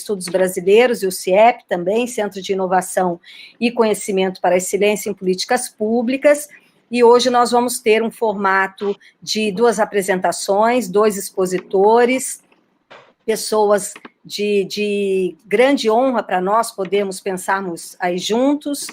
Estudos Brasileiros, e o CIEP também, Centro de Inovação e Conhecimento para a Excelência em Políticas Públicas, e hoje nós vamos ter um formato de 2 apresentações, 2 expositores, pessoas de grande honra para nós podermos pensarmos aí juntos,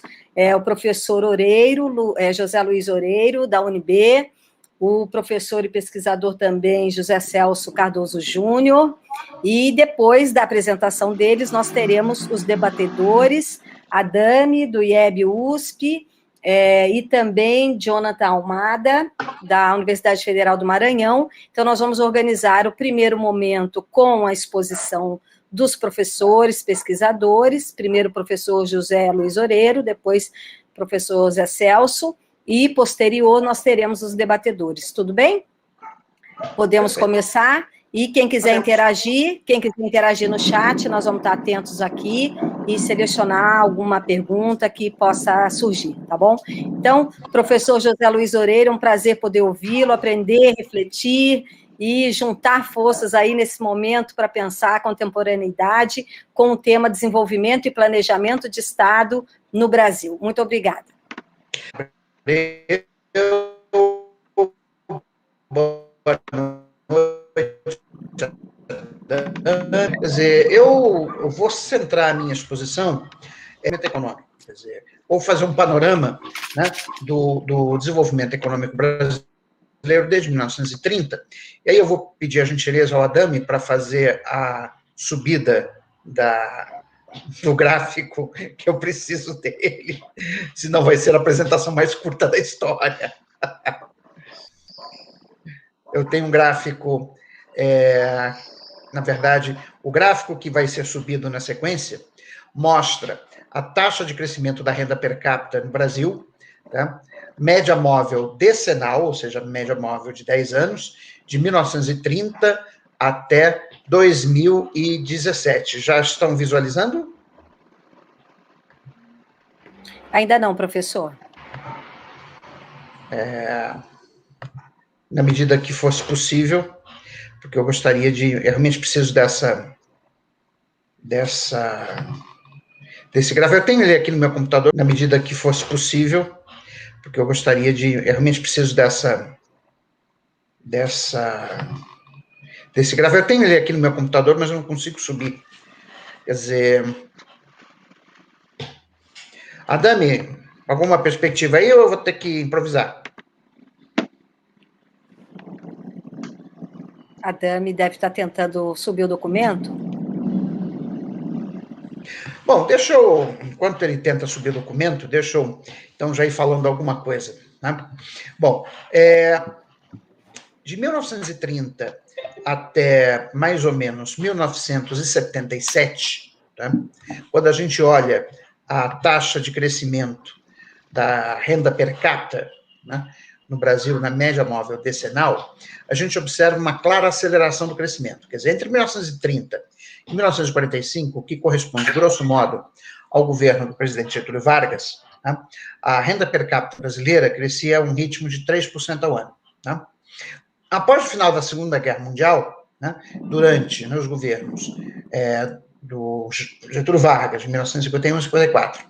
o professor Oreiro, José Luiz Oreiro, da UNB, o professor e pesquisador também, José Celso Cardoso Júnior, e depois da apresentação deles, nós teremos os debatedores, a Dami, do IEB USP, e também Jonathan Almada, da Universidade Federal do Maranhão. Então, nós vamos organizar o primeiro momento com a exposição dos professores, pesquisadores, primeiro o professor José Luiz Oreiro, depois o professor José Celso, e posterior nós teremos os debatedores, tudo bem? Podemos começar, e quem quiser interagir no chat, nós vamos estar atentos aqui e selecionar alguma pergunta que possa surgir, tá bom? Então, professor José Luiz Oreiro, é um prazer poder ouvi-lo, aprender, refletir e juntar forças aí nesse momento para pensar a contemporaneidade com o tema desenvolvimento e planejamento de Estado no Brasil. Muito obrigada. Quer dizer, eu vou centrar a minha exposição em econômico, quer dizer, vou fazer um panorama, né, do desenvolvimento econômico brasileiro desde 1930, e aí eu vou pedir a gentileza ao Adame para fazer a subida do gráfico, que eu preciso dele, senão vai ser a apresentação mais curta da história. Eu tenho um gráfico, na verdade, o gráfico que vai ser subido na sequência mostra a taxa de crescimento da renda per capita no Brasil, tá? Média móvel decenal, ou seja, média móvel de 10 anos, de 1930 até 2017. Já estão visualizando? Ainda não, professor. Na medida que fosse possível, porque eu gostaria de... Eu realmente preciso desse gráfico. Eu tenho ele aqui no meu computador, na medida que fosse possível, porque eu gostaria de... Eu realmente preciso desse gráfico. Eu tenho ele aqui no meu computador, mas eu não consigo subir. Quer dizer... Adame, alguma perspectiva aí ou eu vou ter que improvisar? A Dami deve estar tentando subir o documento. Bom, deixa eu, enquanto ele tenta subir o documento, deixa eu, então, já ir falando alguma coisa, né? Bom, de 1930 até mais ou menos 1977, tá? Quando a gente olha a taxa de crescimento da renda per capita, né, no Brasil, na média móvel decenal, a gente observa uma clara aceleração do crescimento. Quer dizer, entre 1930 e 1945, que corresponde, grosso modo, ao governo do presidente Getúlio Vargas, né, a renda per capita brasileira crescia a um ritmo de 3% ao ano. Né? Após o final da Segunda Guerra Mundial, né, durante os governos do Getúlio Vargas, de 1951 a 54,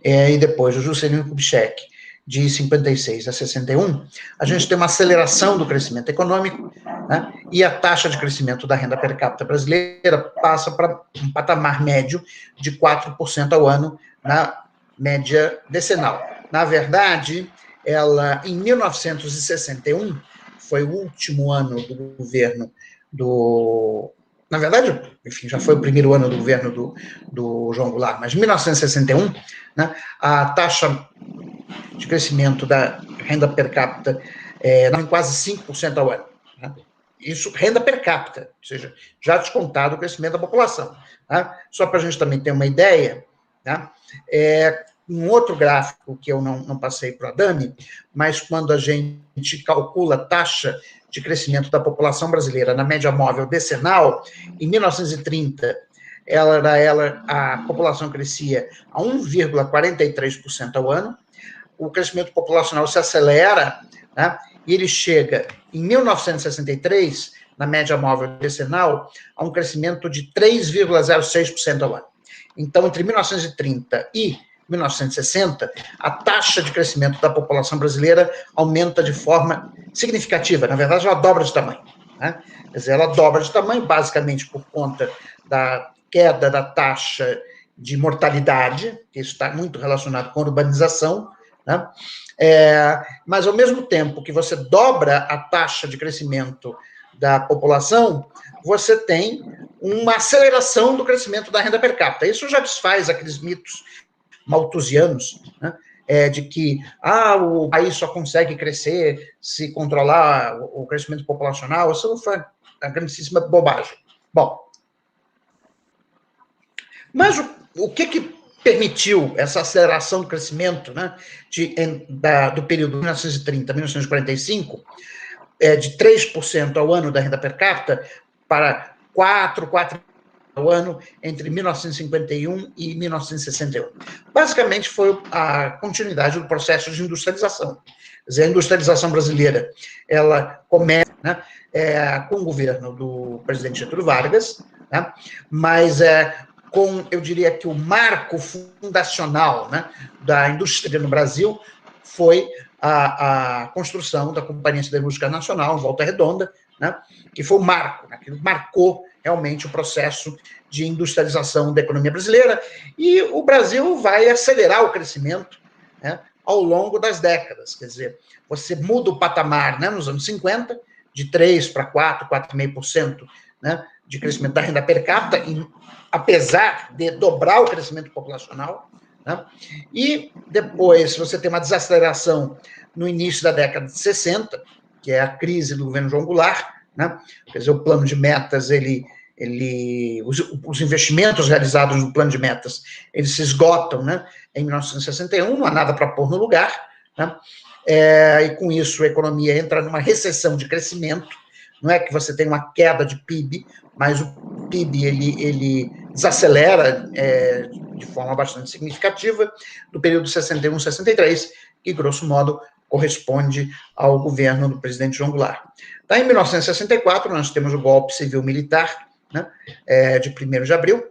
e depois do Juscelino Kubitschek, de 56 a 61, a gente tem uma aceleração do crescimento econômico, né, e a taxa de crescimento da renda per capita brasileira passa para um patamar médio de 4% ao ano, na média decenal. Na verdade, ela, em 1961, foi o último ano do governo do... Na verdade, enfim, já foi o primeiro ano do governo do João Goulart, mas em 1961, né, a taxa de crescimento da renda per capita em quase 5% ao ano. Né? Isso, renda per capita, ou seja, já descontado o crescimento da população. Tá? Só para a gente também ter uma ideia, tá? Um outro gráfico que eu não passei para a Dami, mas quando a gente calcula a taxa de crescimento da população brasileira na média móvel decenal, em 1930, a população crescia a 1,43% ao ano, o crescimento populacional se acelera, né, e ele chega, em 1963, na média móvel decenal, a um crescimento de 3,06% ao ano. Então, entre 1930 e 1960, a taxa de crescimento da população brasileira aumenta de forma significativa. Na verdade, ela dobra de tamanho, né? Quer dizer, ela dobra de tamanho basicamente por conta da queda da taxa de mortalidade, que isso está muito relacionado com a urbanização, né? Mas, ao mesmo tempo que você dobra a taxa de crescimento da população, você tem uma aceleração do crescimento da renda per capita. Isso já desfaz aqueles mitos malthusianos, né? De que o país só consegue crescer se controlar o crescimento populacional. Isso foi uma grandíssima bobagem. Bom, mas o que permitiu essa aceleração do crescimento, né, do período 1930 a 1945, de 3% ao ano da renda per capita para 4% ao ano entre 1951 e 1961. Basicamente, foi a continuidade do processo de industrialização. Quer dizer, a industrialização brasileira, ela começa, né, com o governo do presidente Getúlio Vargas, né, mas eu diria que o marco fundacional, né, da indústria no Brasil foi a construção da Companhia Siderúrgica Nacional, em Volta Redonda, né, que foi o marco, né, que marcou realmente o processo de industrialização da economia brasileira, e o Brasil vai acelerar o crescimento, né, ao longo das décadas. Quer dizer, você muda o patamar, né, nos anos 50, de 3% para 4%, 4,5%, né, de crescimento da renda per capita, apesar de dobrar o crescimento populacional, né, e depois você tem uma desaceleração no início da década de 60, que é a crise do governo João Goulart, né? Quer dizer, o plano de metas, os investimentos realizados no plano de metas, eles se esgotam, né, em 1961, não há nada para pôr no lugar, né? E com isso a economia entra numa recessão de crescimento. Não é que você tem uma queda de PIB, mas o PIB ele desacelera de forma bastante significativa do período 61-63, que, grosso modo, corresponde ao governo do presidente João Goulart. Em 1964, nós temos o golpe civil-militar, né, de 1º de abril,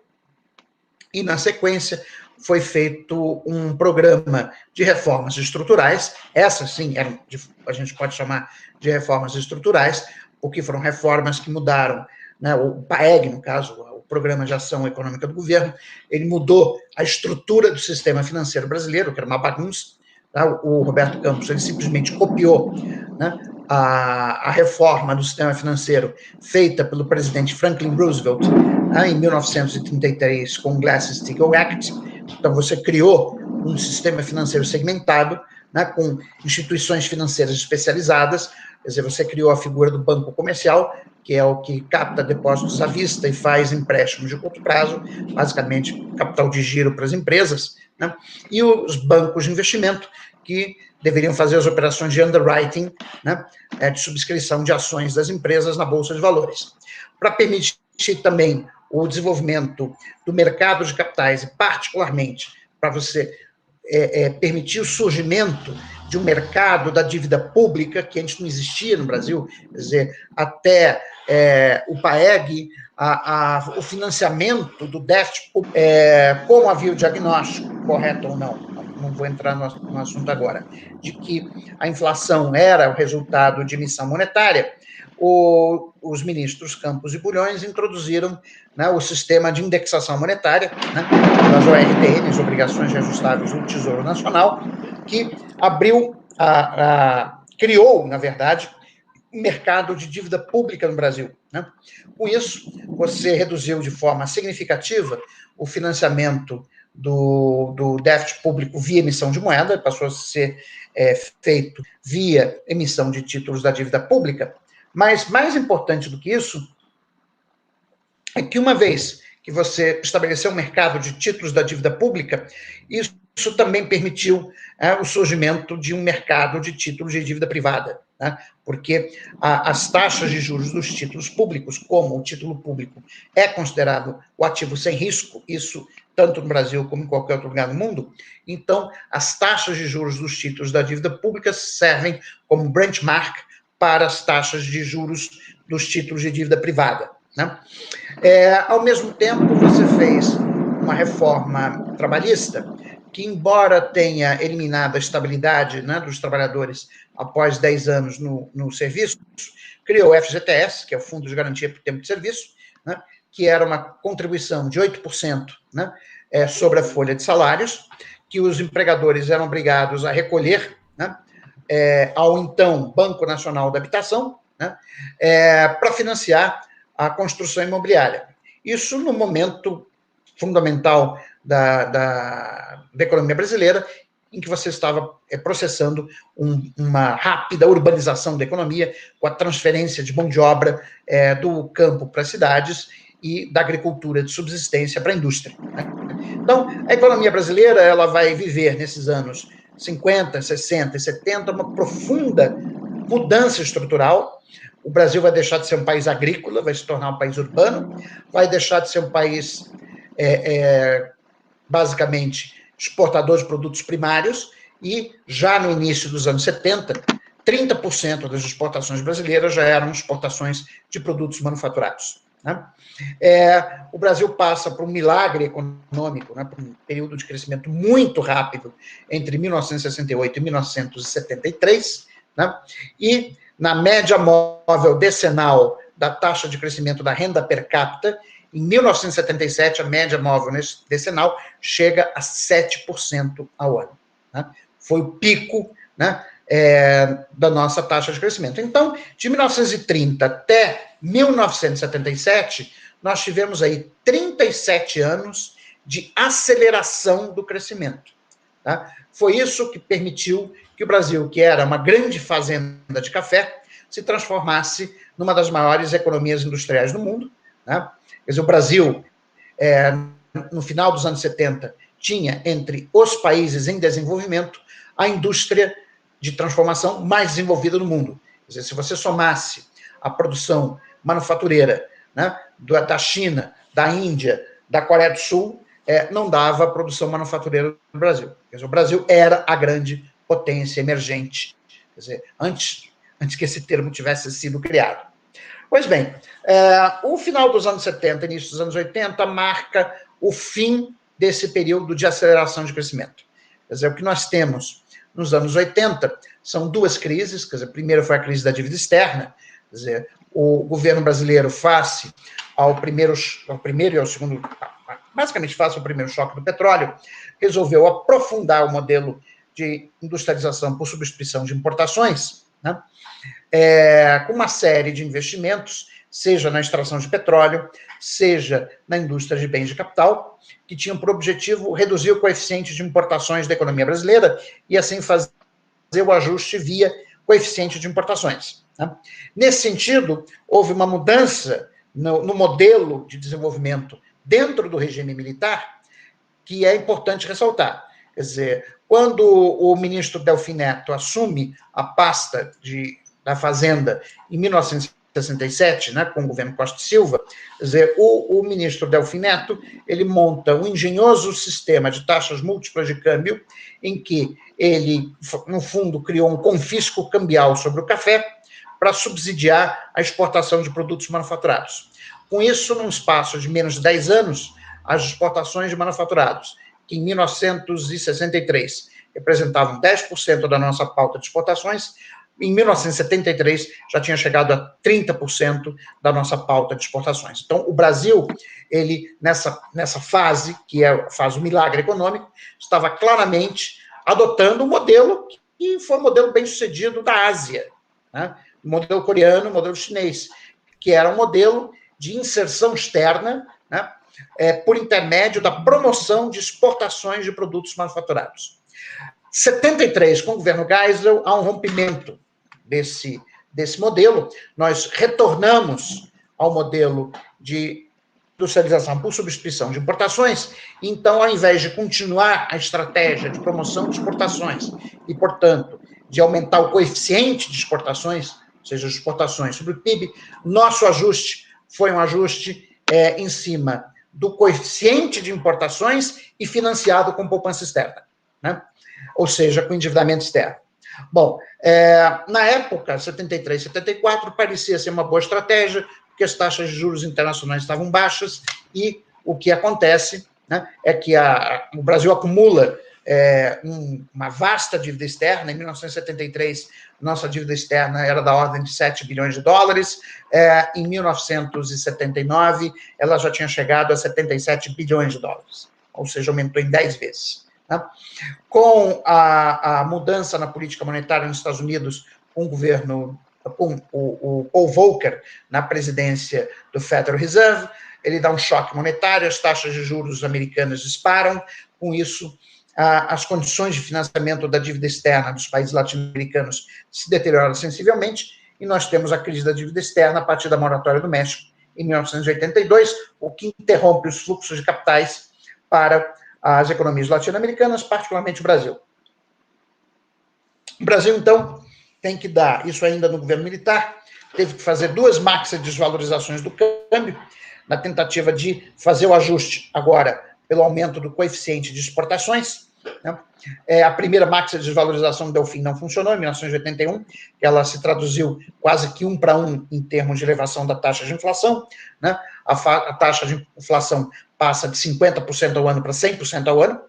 e, na sequência, foi feito um programa de reformas estruturais. Essas, sim, a gente pode chamar de reformas estruturais, porque foram reformas que mudaram, né, o PAEG, no caso, o Programa de Ação Econômica do Governo, ele mudou a estrutura do sistema financeiro brasileiro, que era uma bagunça. Tá? O Roberto Campos, ele simplesmente copiou, né, a reforma do sistema financeiro feita pelo presidente Franklin Roosevelt, né, em 1933, com o Glass-Steagall Act. Então, você criou um sistema financeiro segmentado, né, com instituições financeiras especializadas. Quer dizer, você criou a figura do banco comercial, que é o que capta depósitos à vista e faz empréstimos de curto prazo, basicamente capital de giro para as empresas, né? E os bancos de investimento, que deveriam fazer as operações de underwriting, né, de subscrição de ações das empresas na Bolsa de Valores. Para permitir também o desenvolvimento do mercado de capitais, e particularmente para você permitir o surgimento de um mercado da dívida pública, que antes não existia no Brasil, quer dizer, até o PAEG, o financiamento do déficit, como havia o diagnóstico, correto ou não vou entrar no assunto agora, de que a inflação era o resultado de emissão monetária, os ministros Campos e Bulhões introduziram, né, o sistema de indexação monetária, né, das ORTNs, Obrigações Reajustáveis do Tesouro Nacional, que criou, na verdade, um mercado de dívida pública no Brasil, né? Com isso, você reduziu de forma significativa o financiamento do déficit público via emissão de moeda, passou a ser feito via emissão de títulos da dívida pública. Mas, mais importante do que isso, é que uma vez que você estabeleceu um mercado de títulos da dívida pública, isso também permitiu o surgimento de um mercado de títulos de dívida privada, né? Porque as taxas de juros dos títulos públicos, como o título público é considerado o ativo sem risco, isso tanto no Brasil como em qualquer outro lugar do mundo, então as taxas de juros dos títulos da dívida pública servem como benchmark para as taxas de juros dos títulos de dívida privada, né? Ao mesmo tempo, você fez uma reforma trabalhista que, embora tenha eliminado a estabilidade, né, dos trabalhadores após 10 anos no serviço, criou o FGTS, que é o Fundo de Garantia por Tempo de Serviço, né, que era uma contribuição de 8%, né, sobre a folha de salários, que os empregadores eram obrigados a recolher, né, ao então Banco Nacional da Habitação, né, para financiar a construção imobiliária. Isso no momento fundamental da economia brasileira, em que você estava processando uma rápida urbanização da economia, com a transferência de mão de obra do campo para as cidades e da agricultura de subsistência para a indústria, né? Então, a economia brasileira ela vai viver nesses anos 50, 60 e 70 uma profunda mudança estrutural. O Brasil vai deixar de ser um país agrícola, vai se tornar um país urbano, vai deixar de ser um país basicamente exportador de produtos primários, e já no início dos anos 70, 30% das exportações brasileiras já eram exportações de produtos manufaturados, né? O Brasil passa por um milagre econômico, né, por um período de crescimento muito rápido entre 1968 e 1973, né, e na média móvel decenal da taxa de crescimento da renda per capita, em 1977, a média móvel decenal chega a 7% ao ano, né? Foi o pico, né, da nossa taxa de crescimento. Então, de 1930 até 1977, nós tivemos aí 37 anos de aceleração do crescimento, tá? Foi isso que permitiu que o Brasil, que era uma grande fazenda de café, se transformasse numa das maiores economias industriais do mundo, né? Quer dizer, o Brasil, no final dos anos 70, tinha entre os países em desenvolvimento a indústria de transformação mais desenvolvida do mundo. Quer dizer, se você somasse a produção manufatureira, né, da China, da Índia, da Coreia do Sul, não dava a produção manufatureira do Brasil. Quer dizer, o Brasil era a grande potência emergente, quer dizer, antes que esse termo tivesse sido criado. Pois bem, o final dos anos 70, início dos anos 80, marca o fim desse período de aceleração de crescimento. Quer dizer, o que nós temos nos anos 80 são duas crises. Quer dizer, a primeira foi a crise da dívida externa. Quer dizer, o governo brasileiro, face ao primeiro e ao segundo, basicamente face ao primeiro choque do petróleo, resolveu aprofundar o modelo de industrialização por substituição de importações, né, com uma série de investimentos, seja na extração de petróleo, seja na indústria de bens de capital, que tinham por objetivo reduzir o coeficiente de importações da economia brasileira e, assim, fazer o ajuste via coeficiente de importações, né? Nesse sentido, houve uma mudança no modelo de desenvolvimento dentro do regime militar, que é importante ressaltar. Quer dizer, quando o ministro Delfim Neto assume a pasta da Fazenda em 1967, né, com o governo Costa e Silva, quer dizer, o ministro Delfim Neto, ele monta um engenhoso sistema de taxas múltiplas de câmbio, em que ele, no fundo, criou um confisco cambial sobre o café para subsidiar a exportação de produtos manufaturados. Com isso, num espaço de menos de 10 anos, as exportações de manufaturados, que em 1963 representavam 10% da nossa pauta de exportações, em 1973 já tinha chegado a 30% da nossa pauta de exportações. Então, o Brasil, ele, nessa fase, que faz o milagre econômico, estava claramente adotando um modelo que foi um modelo bem sucedido da Ásia, né? O modelo coreano, o modelo chinês, que era um modelo de inserção externa, né, por intermédio da promoção de exportações de produtos manufaturados. 73, com o governo Geisel, há um rompimento desse modelo. Nós retornamos ao modelo de industrialização por substituição de importações. Então, ao invés de continuar a estratégia de promoção de exportações e, portanto, de aumentar o coeficiente de exportações, ou seja, as exportações sobre o PIB, nosso ajuste foi um ajuste em cima do coeficiente de importações e financiado com poupança externa, né? Ou seja, com endividamento externo. Bom, na época, 73, 74, parecia ser uma boa estratégia, porque as taxas de juros internacionais estavam baixas, e o que acontece, né, é que o Brasil acumula uma vasta dívida externa. Em 1973, nossa dívida externa era da ordem de 7 bilhões de dólares, em 1979, ela já tinha chegado a 77 bilhões de dólares, ou seja, aumentou em 10 vezes. Né? Com a mudança na política monetária nos Estados Unidos, com o Paul Volcker na presidência do Federal Reserve, ele dá um choque monetário, as taxas de juros americanas disparam, com isso as condições de financiamento da dívida externa dos países latino-americanos se deterioraram sensivelmente, e nós temos a crise da dívida externa a partir da moratória do México, em 1982, o que interrompe os fluxos de capitais para as economias latino-americanas, particularmente o Brasil. O Brasil, então, tem que dar, isso ainda no governo militar, teve que fazer 2 máximas desvalorizações do câmbio, na tentativa de fazer o ajuste agora pelo aumento do coeficiente de exportações. Né? A primeira máxima de desvalorização do Delfim não funcionou, em 1981, ela se traduziu quase que 1 para 1 em termos de elevação da taxa de inflação. Né? A taxa de inflação passa de 50% ao ano para 100% ao ano.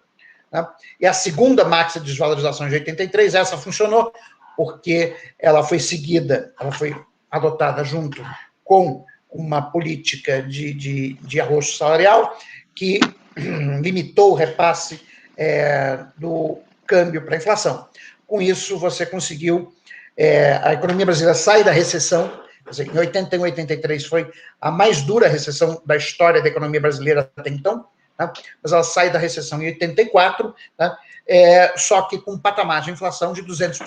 Né? E a segunda máxima de desvalorização de 83, essa funcionou, porque ela foi seguida, ela foi adotada junto com uma política de arrocho salarial que limitou o repasse do câmbio para a inflação. Com isso, você conseguiu, a economia brasileira sai da recessão, quer dizer, em 81 e 83 foi a mais dura recessão da história da economia brasileira até então, né? Mas ela sai da recessão em 84, né? Só que com um patamar de inflação de 200%.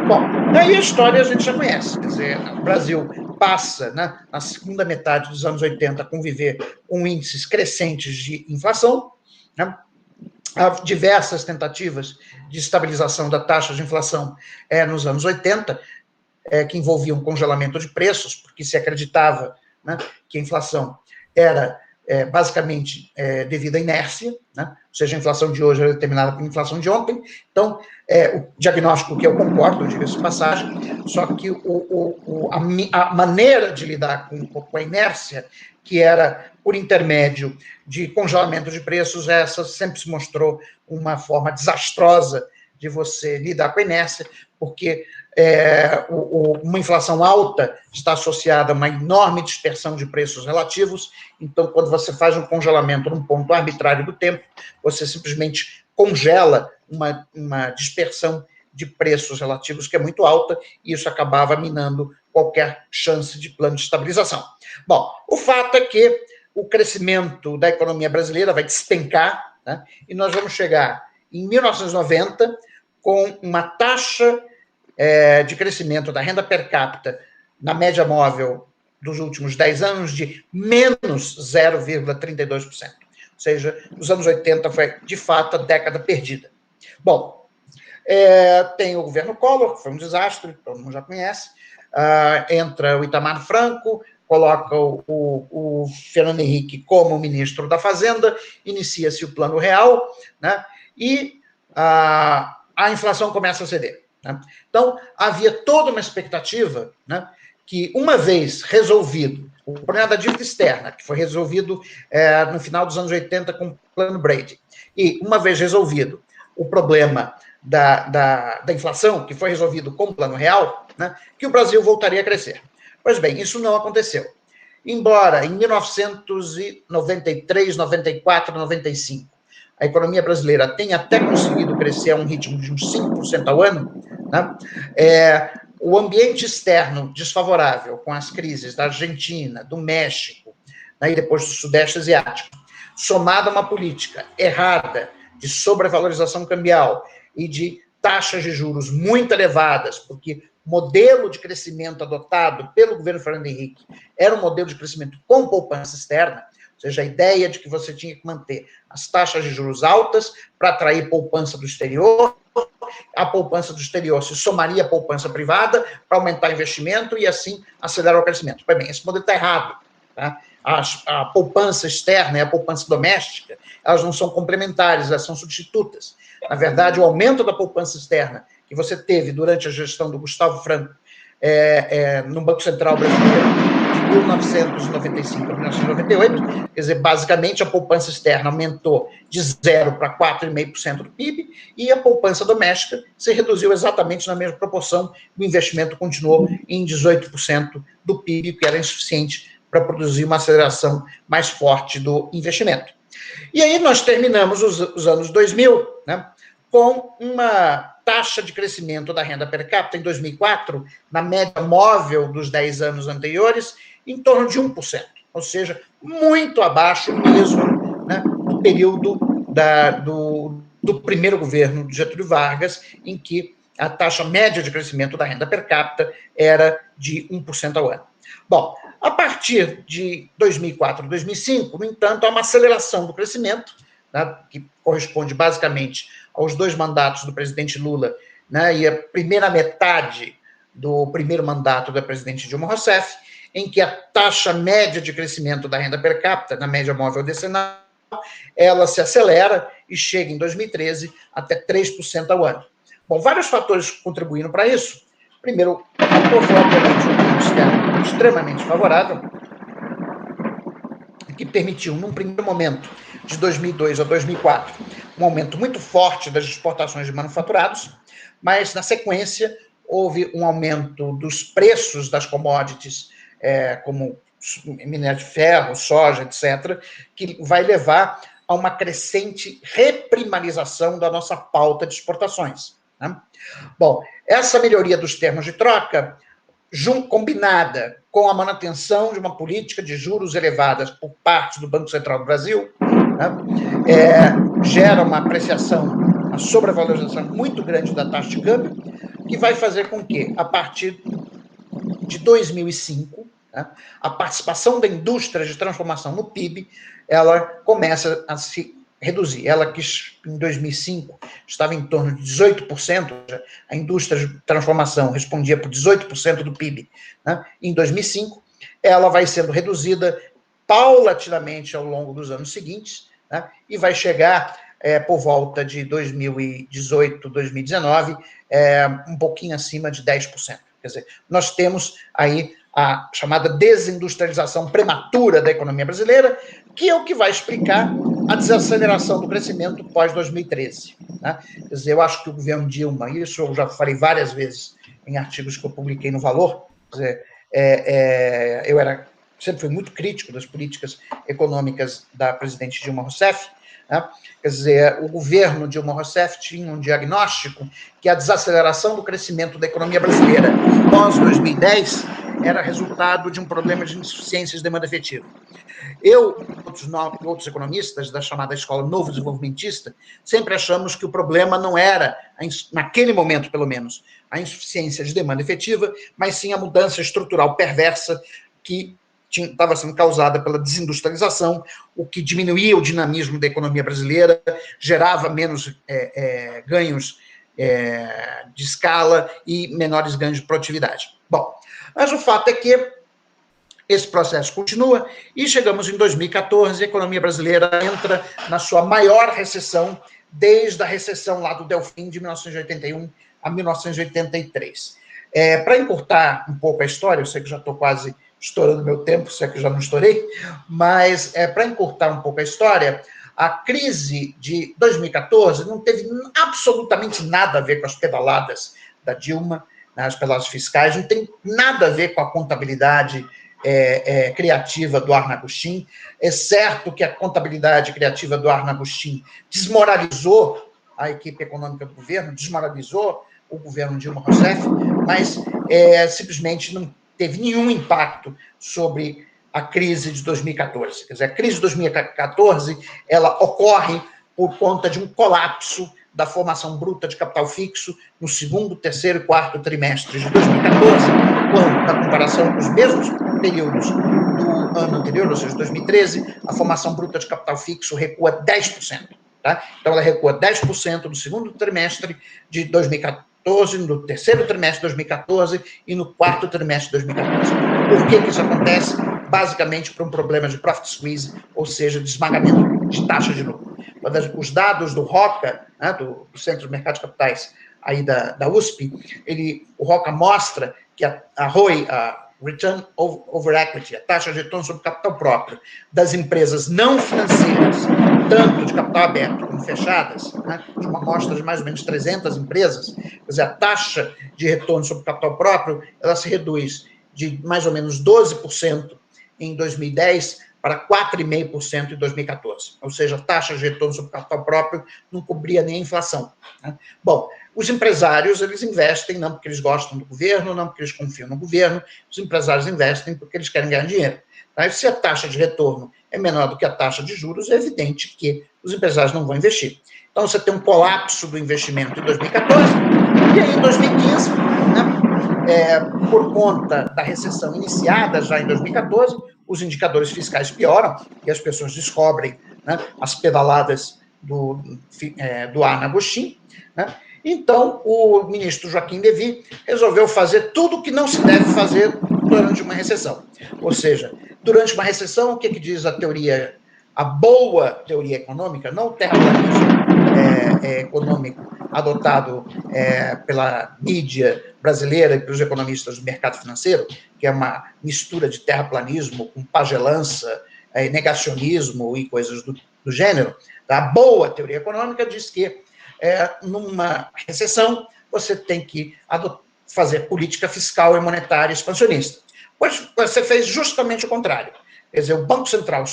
Bom, daí a história a gente já conhece, quer dizer, o Brasil passa, né, na segunda metade dos anos 80, a conviver com índices crescentes de inflação, né? Há diversas tentativas de estabilização da taxa de inflação nos anos 80, que envolviam congelamento de preços, porque se acreditava, né, que a inflação era basicamente devido à inércia, né? Ou seja, a inflação de hoje era determinada pela inflação de ontem. Então, o diagnóstico que eu concordo, diga-se de passagem, só que a maneira de lidar com a inércia, que era por intermédio de congelamento de preços, essa sempre se mostrou uma forma desastrosa de você lidar com a inércia, porque uma inflação alta está associada a uma enorme dispersão de preços relativos. Então, quando você faz um congelamento num ponto arbitrário do tempo, você simplesmente congela uma dispersão de preços relativos que é muito alta, e isso acabava minando qualquer chance de plano de estabilização. Bom, o fato é que o crescimento da economia brasileira vai despencar, né? E nós vamos chegar em 1990 com uma taxa de crescimento da renda per capita na média móvel dos últimos 10 anos de menos 0,32%. Ou seja, os anos 80 foi, de fato, a década perdida. Bom, tem o governo Collor, que foi um desastre, todo mundo já conhece. Entra o Itamar Franco, coloca o Fernando Henrique como ministro da Fazenda, inicia-se o Plano Real, né? E a inflação começa a ceder. Né? Então, havia toda uma expectativa, né, que, uma vez resolvido o problema da dívida externa, que foi resolvido no final dos anos 80 com o Plano Brady, e uma vez resolvido o problema da inflação, que foi resolvido com o Plano Real, né, que o Brasil voltaria a crescer. Pois bem, isso não aconteceu. Embora em 1993, 94, 95, a economia brasileira tenha até conseguido crescer a um ritmo de uns 5% ao ano, né? O ambiente externo desfavorável, com as crises da Argentina, do México, né, e depois do Sudeste Asiático, somado a uma política errada de sobrevalorização cambial e de taxas de juros muito elevadas, porque o modelo de crescimento adotado pelo governo Fernando Henrique era um modelo de crescimento com poupança externa, ou seja, a ideia de que você tinha que manter as taxas de juros altas para atrair poupança do exterior, a poupança do exterior se somaria à poupança privada para aumentar o investimento e, assim, acelerar o crescimento. Pois bem, esse modelo está errado. Tá? A poupança externa e a poupança doméstica, elas não são complementares, elas são substitutas. Na verdade, o aumento da poupança externa, que você teve durante a gestão do Gustavo Franco no Banco Central Brasileiro, de 1995 a 1998, quer dizer, basicamente a poupança externa aumentou de 0 para 4,5% do PIB, e a poupança doméstica se reduziu exatamente na mesma proporção, o investimento continuou em 18% do PIB, que era insuficiente para produzir uma aceleração mais forte do investimento. E aí nós terminamos os anos 2000, né, com uma taxa de crescimento da renda per capita em 2004, na média móvel dos 10 anos anteriores, em torno de 1%, ou seja, muito abaixo mesmo, né, do período do primeiro governo de Getúlio Vargas, em que a taxa média de crescimento da renda per capita era de 1% ao ano. Bom, a partir de 2004 e 2005, no entanto, há uma aceleração do crescimento, né, que corresponde basicamente aos 2 mandatos do presidente Lula, né, e a primeira metade do primeiro mandato da presidente Dilma Rousseff, em que a taxa média de crescimento da renda per capita, na média móvel decenal, ela se acelera e chega em 2013 até 3% ao ano. Bom, vários fatores contribuíram para isso. Primeiro, o fator foi, obviamente, um clima externo extremamente favorável, que permitiu, num primeiro momento, de 2002 a 2004, um aumento muito forte das exportações de manufaturados, mas, na sequência, houve um aumento dos preços das commodities, como minério de ferro, soja, etc., que vai levar a uma crescente reprimarização da nossa pauta de exportações, né? Bom, essa melhoria dos termos de troca, combinada com a manutenção de uma política de juros elevadas por parte do Banco Central do Brasil, né, gera uma apreciação, uma sobrevalorização muito grande da taxa de câmbio, que vai fazer com que, a partir de 2005, né, a participação da indústria de transformação no PIB, ela começa a se reduzir. Ela que em 2005 estava em torno de 18%, a indústria de transformação respondia por 18% do PIB, né? Em 2005, ela vai sendo reduzida paulatinamente ao longo dos anos seguintes, né? E vai chegar por volta de 2018, 2019, um pouquinho acima de 10%. Quer dizer, nós temos aí a chamada desindustrialização prematura da economia brasileira, que é o que vai explicar a desaceleração do crescimento pós-2013. Né? Quer dizer, eu acho que o governo Dilma, isso eu já falei várias vezes em artigos que eu publiquei no Valor, quer dizer, eu sempre fui muito crítico das políticas econômicas da presidente Dilma Rousseff, né? Quer dizer, o governo Dilma Rousseff tinha um diagnóstico que a desaceleração do crescimento da economia brasileira pós-2010 era resultado de um problema de insuficiência de demanda efetiva. Eu e outros economistas da chamada escola novo desenvolvimentista sempre achamos que o problema não era, naquele momento pelo menos, a insuficiência de demanda efetiva, mas sim a mudança estrutural perversa que estava sendo causada pela desindustrialização, o que diminuía o dinamismo da economia brasileira, gerava menos ganhos de escala e menores ganhos de produtividade. Bom, mas o fato é que esse processo continua e chegamos em 2014, a economia brasileira entra na sua maior recessão desde a recessão lá do Delfim de 1981 a 1983. Para encurtar um pouco a história, eu sei que já estou quase estourando meu tempo, se é que já não estourei, mas para encurtar um pouco a história, a crise de 2014 não teve absolutamente nada a ver com as pedaladas da Dilma, as pedaladas fiscais, não tem nada a ver com a contabilidade criativa do Arno Agustin. É certo que a contabilidade criativa do Arno Agustin desmoralizou a equipe econômica do governo, desmoralizou o governo Dilma Rousseff, mas simplesmente não teve nenhum impacto sobre a crise de 2014. Quer dizer, a crise de 2014 ela ocorre por conta de um colapso da formação bruta de capital fixo no segundo, terceiro e quarto trimestre de 2014, quando, na comparação com os mesmos períodos do ano anterior, ou seja, 2013, a formação bruta de capital fixo recua 10%. Tá? Então, ela recua 10% no segundo trimestre de 2014, no terceiro trimestre de 2014 e no quarto trimestre de 2014. Por que isso acontece? Basicamente por um problema de profit squeeze, ou seja, de esmagamento de taxa de lucro. Os dados do ROCA, né, do Centro de Mercado de Capitais, aí da USP, o Roca mostra que a ROE, a Return over Equity, a taxa de retorno sobre capital próprio das empresas não financeiras, tanto de capital aberto como fechadas, né, de uma amostra de mais ou menos 300 empresas, quer dizer, a taxa de retorno sobre capital próprio, ela se reduz de mais ou menos 12% em 2010 para 4,5% em 2014. Ou seja, a taxa de retorno sobre capital próprio não cobria nem a inflação, né? Bom, os empresários, eles investem não porque eles gostam do governo, não porque eles confiam no governo, os empresários investem porque eles querem ganhar dinheiro. Tá? E se a taxa de retorno é menor do que a taxa de juros, é evidente que os empresários não vão investir. Então, você tem um colapso do investimento em 2014, e aí em 2015, né, por conta da recessão iniciada já em 2014, os indicadores fiscais pioram e as pessoas descobrem, né, as pedaladas do Arno Agostinho, né? Então, o ministro Joaquim Levy resolveu fazer tudo o que não se deve fazer durante uma recessão. Ou seja, durante uma recessão, o que diz a teoria, a boa teoria econômica, não o terraplanismo econômico adotado pela mídia brasileira e pelos economistas do mercado financeiro, que é uma mistura de terraplanismo com pagelança, negacionismo e coisas do gênero. A boa teoria econômica diz que numa recessão, você tem que fazer política fiscal e monetária expansionista. Pois você fez justamente o contrário. Quer dizer, o Banco Central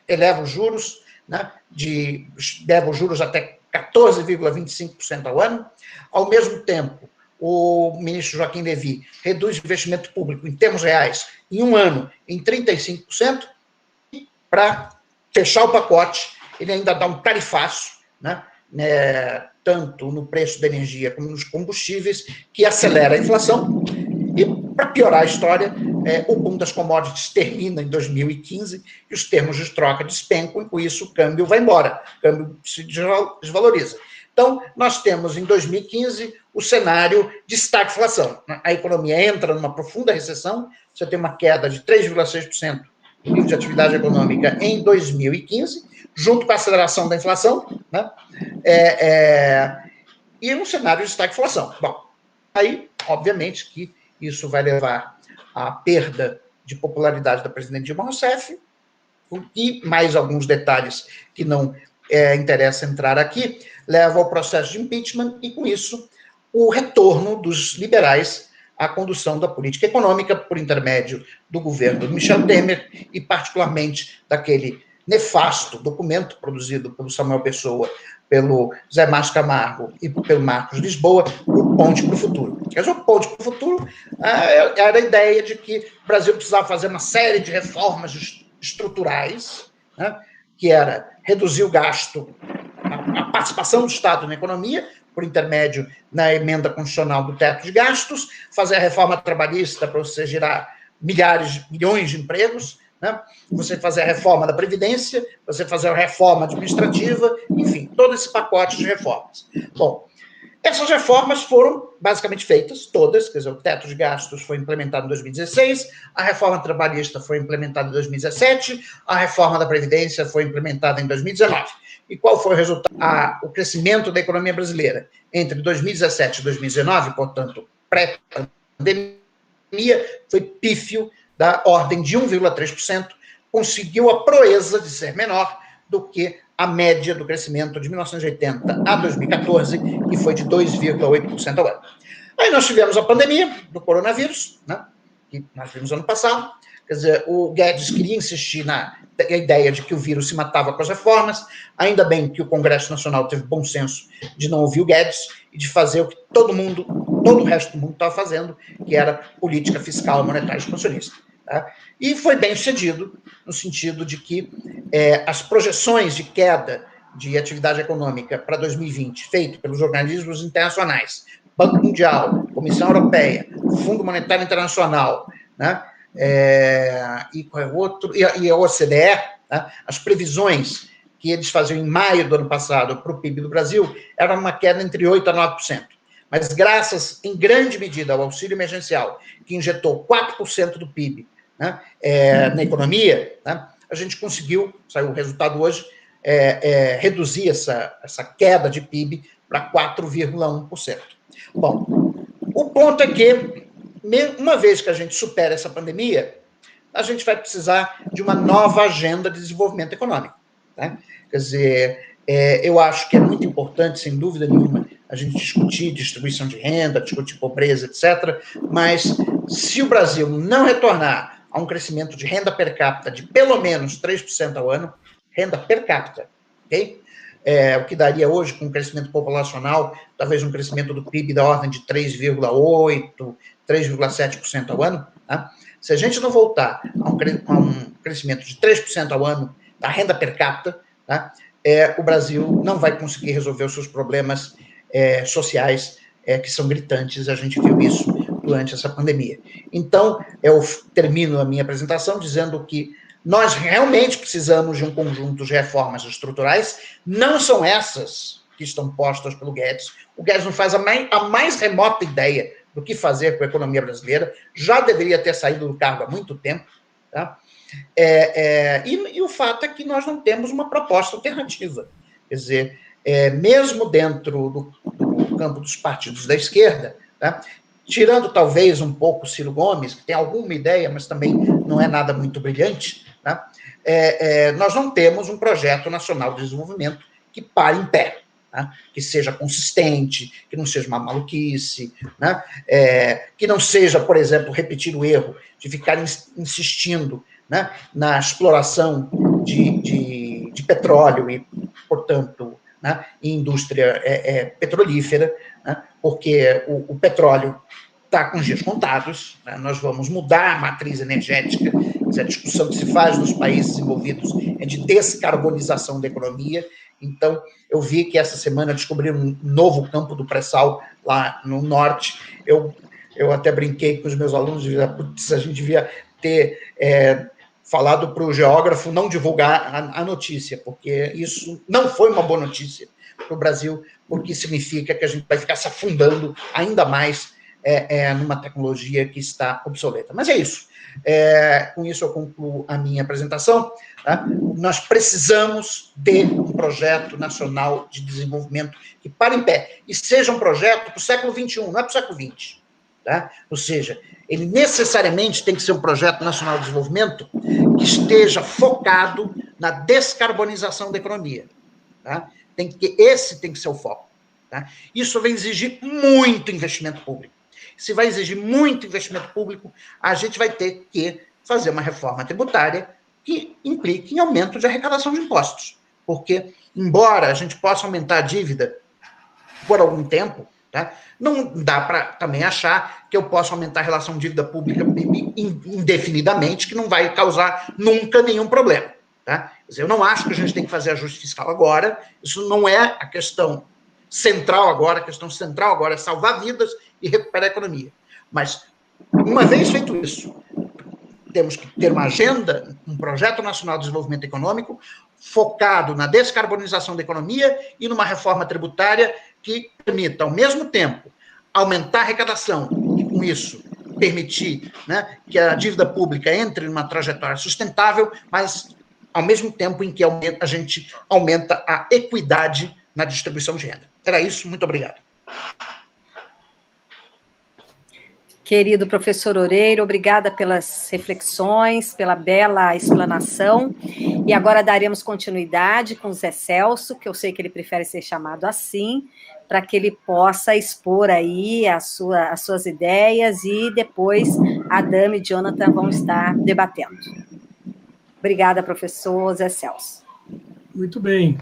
eleva os juros, né, leva os juros até 14,25% ao ano. Ao mesmo tempo, o ministro Joaquim Levy reduz o investimento público em termos reais em um ano em 35%, e para fechar o pacote, ele ainda dá um tarifaço, né, tanto no preço da energia como nos combustíveis, que acelera a inflação. E, para piorar a história, o boom das commodities termina em 2015 e os termos de troca despencam, e com isso o câmbio vai embora, o câmbio se desvaloriza. Então, nós temos em 2015 o cenário de estagflação. A economia entra numa profunda recessão, você tem uma queda de 3,6% do nível de atividade econômica em 2015, junto com a aceleração da inflação, né? E um cenário de estagflação. Bom, aí, obviamente, que isso vai levar à perda de popularidade da presidente Dilma Rousseff, e mais alguns detalhes que não interessa entrar aqui, leva ao processo de impeachment, e com isso, o retorno dos liberais à condução da política econômica por intermédio do governo de Michel Temer e, particularmente, daquele nefasto documento produzido pelo Samuel Pessoa, pelo Zé Márcio Camargo e pelo Marcos Lisboa, o Ponte para o Futuro. Mas o Ponte para o Futuro era a ideia de que o Brasil precisava fazer uma série de reformas estruturais, né, que era reduzir o gasto, a participação do Estado na economia, por intermédio na emenda constitucional do teto de gastos, fazer a reforma trabalhista para você gerar milhões de empregos, né? Você fazer a reforma da Previdência, você fazer a reforma administrativa, enfim, todo esse pacote de reformas. Bom, essas reformas foram basicamente feitas, todas, quer dizer, o teto de gastos foi implementado em 2016, a reforma trabalhista foi implementada em 2017, a reforma da Previdência foi implementada em 2019. E qual foi o resultado? O crescimento da economia brasileira entre 2017 e 2019, portanto, pré-pandemia, foi pífio, da ordem de 1,3%, conseguiu a proeza de ser menor do que a média do crescimento de 1980 a 2014, que foi de 2,8% ao ano. Aí nós tivemos a pandemia do coronavírus, né, que nós vimos ano passado. Quer dizer, o Guedes queria insistir na ideia de que o vírus se matava com as reformas. Ainda bem que o Congresso Nacional teve bom senso de não ouvir o Guedes e de fazer o que todo o resto do mundo estava fazendo, que era política fiscal e monetária expansionista. Tá? E foi bem sucedido, no sentido de que as projeções de queda de atividade econômica para 2020, feito pelos organismos internacionais, Banco Mundial, Comissão Europeia, Fundo Monetário Internacional, né, e qual é o outro? E a OCDE, né, as previsões que eles faziam em maio do ano passado para o PIB do Brasil era uma queda entre 8% a 9%. Mas graças, em grande medida, ao auxílio emergencial, que injetou 4% do PIB, né, na economia, né, a gente conseguiu, saiu o resultado hoje, reduzir essa queda de PIB para 4,1%. Bom, o ponto é que, uma vez que a gente supera essa pandemia, a gente vai precisar de uma nova agenda de desenvolvimento econômico. Né? Quer dizer, eu acho que é muito importante, sem dúvida nenhuma, a gente discutir distribuição de renda, discutir pobreza, etc. Mas, se o Brasil não retornar a um crescimento de renda per capita de pelo menos 3% ao ano, renda per capita, ok? O que daria hoje, com um crescimento populacional, talvez um crescimento do PIB da ordem de 3,8%, 3,7% ao ano. Tá? Se a gente não voltar a um crescimento de 3% ao ano da renda per capita, tá? O Brasil não vai conseguir resolver os seus problemas sociais que são gritantes. A gente viu isso durante essa pandemia. Então, eu termino a minha apresentação dizendo que nós realmente precisamos de um conjunto de reformas estruturais, não são essas que estão postas pelo Guedes. O Guedes não faz a mais remota ideia do que fazer com a economia brasileira, já deveria ter saído do cargo há muito tempo. Tá? E o fato é que nós não temos uma proposta alternativa. Quer dizer, mesmo dentro do campo dos partidos da esquerda, tá? Tirando talvez um pouco Ciro Gomes, que tem alguma ideia, mas também não é nada muito brilhante, tá? Nós não temos um projeto nacional de desenvolvimento que pare em pé, tá? Que seja consistente, que não seja uma maluquice, né? Que não seja, por exemplo, repetir o erro de ficar insistindo, né, na exploração de petróleo e, portanto, né, indústria petrolífera, né, porque o petróleo está com os dias contados, né, nós vamos mudar a matriz energética. A discussão que se faz nos países desenvolvidos é de descarbonização da economia. Então, eu vi que essa semana descobriram um novo campo do pré-sal lá no norte. Eu até brinquei com os meus alunos, a gente devia ter falado para o geógrafo não divulgar a notícia, porque isso não foi uma boa notícia para o Brasil, porque significa que a gente vai ficar se afundando ainda mais numa tecnologia que está obsoleta. Mas é isso. Com isso eu concluo a minha apresentação. Tá? Nós precisamos ter um projeto nacional de desenvolvimento que pare em pé e seja um projeto para o século XXI, não é para o século XX. Tá? Ou seja, ele necessariamente tem que ser um projeto nacional de desenvolvimento que esteja focado na descarbonização da economia. Tá? Esse tem que ser o foco. Tá? Isso vai exigir muito investimento público. Se vai exigir muito investimento público, a gente vai ter que fazer uma reforma tributária que implique em aumento de arrecadação de impostos. Porque, embora a gente possa aumentar a dívida por algum tempo, tá? Não dá para também achar que eu posso aumentar a relação dívida pública indefinidamente, que não vai causar nunca nenhum problema. Tá? Quer dizer, eu não acho que a gente tem que fazer ajuste fiscal agora, isso não é a questão central agora, a questão central agora é salvar vidas e recuperar a economia. Mas, uma vez feito isso, temos que ter uma agenda, um projeto nacional de desenvolvimento econômico focado na descarbonização da economia e numa reforma tributária que permita, ao mesmo tempo, aumentar a arrecadação e, com isso, permitir, né, que a dívida pública entre numa trajetória sustentável, mas ao mesmo tempo em que a gente aumenta a equidade na distribuição de renda. Era isso, muito obrigado. Querido professor Oreiro, obrigada pelas reflexões, pela bela explanação. E agora daremos continuidade com o Zé Celso, que eu sei que ele prefere ser chamado assim, para que ele possa expor aí as suas ideias e depois a Dami e Jonathan vão estar debatendo. Obrigada, professor Zé Celso. Muito bem.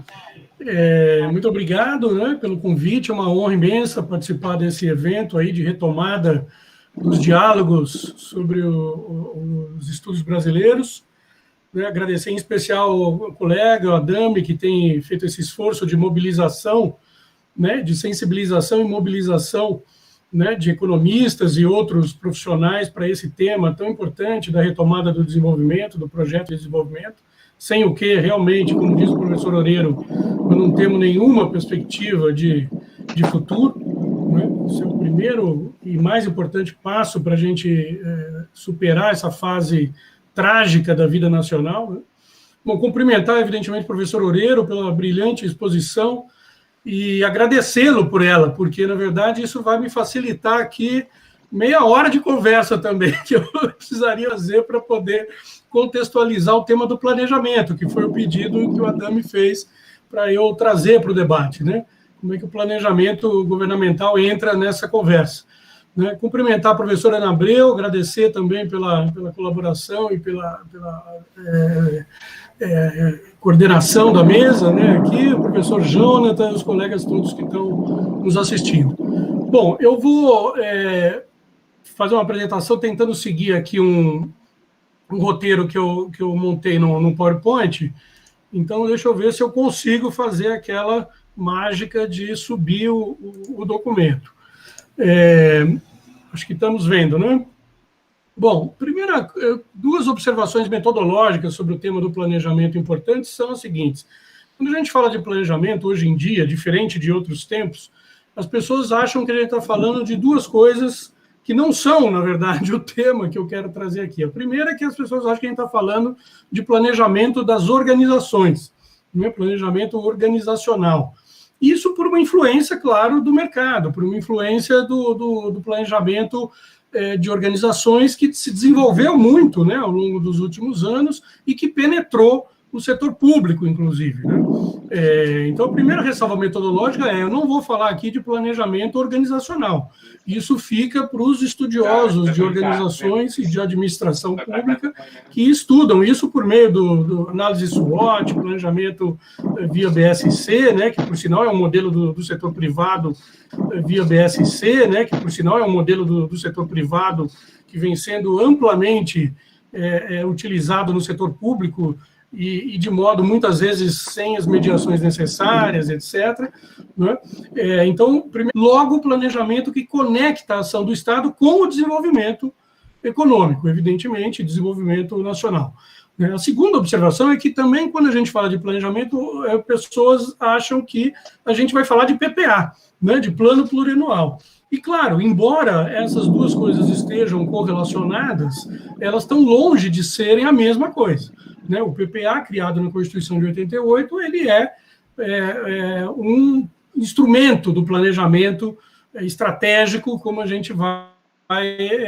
Muito obrigado, né, pelo convite, é uma honra imensa participar desse evento aí de retomada dos diálogos sobre os estudos brasileiros. Agradecer em especial ao colega, a Dami, que tem feito esse esforço de mobilização, né, de sensibilização e mobilização, né, de economistas e outros profissionais para esse tema tão importante da retomada do desenvolvimento, do projeto de desenvolvimento, sem o que, realmente, como diz o professor Oreiro, nós não temos nenhuma perspectiva de futuro. Né? Esse é o primeiro e mais importante passo para a gente superar essa fase trágica da vida nacional. Né? Bom, cumprimentar, evidentemente, o professor Oreiro pela brilhante exposição, e agradecê-lo por ela, porque, na verdade, isso vai me facilitar aqui meia hora de conversa também, que eu precisaria fazer para poder contextualizar o tema do planejamento, que foi o pedido que o Adame fez para eu trazer para o debate, né? Como é que o planejamento governamental entra nessa conversa. Né? Cumprimentar a professora Ana Abreu, agradecer também pela colaboração e pela coordenação da mesa, né, aqui, o professor Jonathan, os colegas todos que estão nos assistindo. Bom, eu vou fazer uma apresentação tentando seguir aqui um roteiro que eu montei no PowerPoint, então deixa eu ver se eu consigo fazer aquela mágica de subir o documento. Acho que estamos vendo, né? Bom, duas observações metodológicas sobre o tema do planejamento importantes são as seguintes. Quando a gente fala de planejamento, hoje em dia, diferente de outros tempos, as pessoas acham que a gente está falando de duas coisas que não são, na verdade, o tema que eu quero trazer aqui. A primeira é que as pessoas acham que a gente está falando de planejamento das organizações, né? Planejamento organizacional. Isso por uma influência, claro, do mercado, por uma influência do planejamento de organizações que se desenvolveu muito, né, ao longo dos últimos anos e que penetrou o setor público, inclusive. Né? Então, a primeira ressalva metodológica eu não vou falar aqui de planejamento organizacional. Isso fica para os estudiosos de organizações e de administração pública que estudam isso por meio do análise SWOT, planejamento via BSC, né, que, por sinal, é um modelo do setor privado via BSC, né, que, por sinal, é um modelo do setor privado que vem sendo amplamente utilizado no setor público e de modo, muitas vezes, sem as mediações necessárias, etc. Né? Então, logo, o planejamento que conecta a ação do Estado com o desenvolvimento econômico, evidentemente, desenvolvimento nacional. A segunda observação é que também, quando a gente fala de planejamento, pessoas acham que a gente vai falar de PPA, né, de plano plurianual. E, claro, embora essas duas coisas estejam correlacionadas, elas estão longe de serem a mesma coisa. Né? O PPA, criado na Constituição de 88, ele é um instrumento do planejamento estratégico, como a gente vai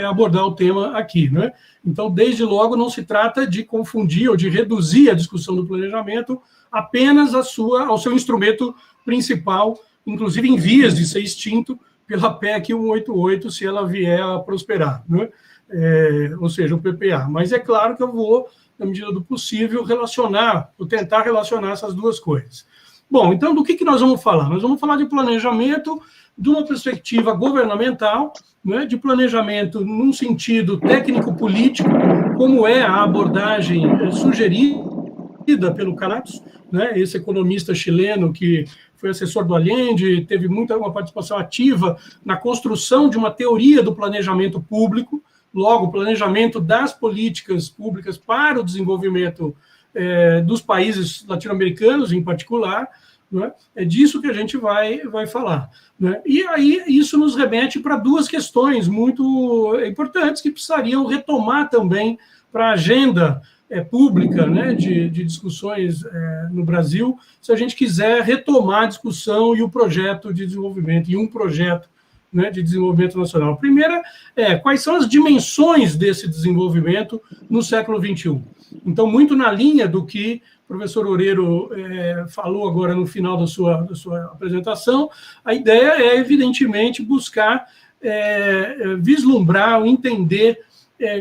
abordar o tema aqui. Né? Então, desde logo, não se trata de confundir ou de reduzir a discussão do planejamento apenas ao seu instrumento principal, inclusive em vias de ser extinto pela PEC 188, se ela vier a prosperar. Né? Ou seja, o PPA. Mas é claro que eu vou, na medida do possível, tentar relacionar essas duas coisas. Bom, então, do que nós vamos falar? Nós vamos falar de planejamento de uma perspectiva governamental, né, de planejamento num sentido técnico-político, como é a abordagem sugerida pelo Caratos, né, esse economista chileno que foi assessor do Allende, teve uma participação ativa na construção de uma teoria do planejamento público, logo, o planejamento das políticas públicas para o desenvolvimento dos países latino-americanos, em particular, né? É disso que a gente vai falar. Né? E aí isso nos remete para duas questões muito importantes que precisariam retomar também para a agenda pública, né, de discussões no Brasil, se a gente quiser retomar a discussão e o projeto de desenvolvimento, e um projeto, né, de desenvolvimento nacional. A primeira quais são as dimensões desse desenvolvimento no século XXI. Então, muito na linha do que o professor Oreiro falou agora no final da sua apresentação, a ideia é, evidentemente, buscar vislumbrar, entender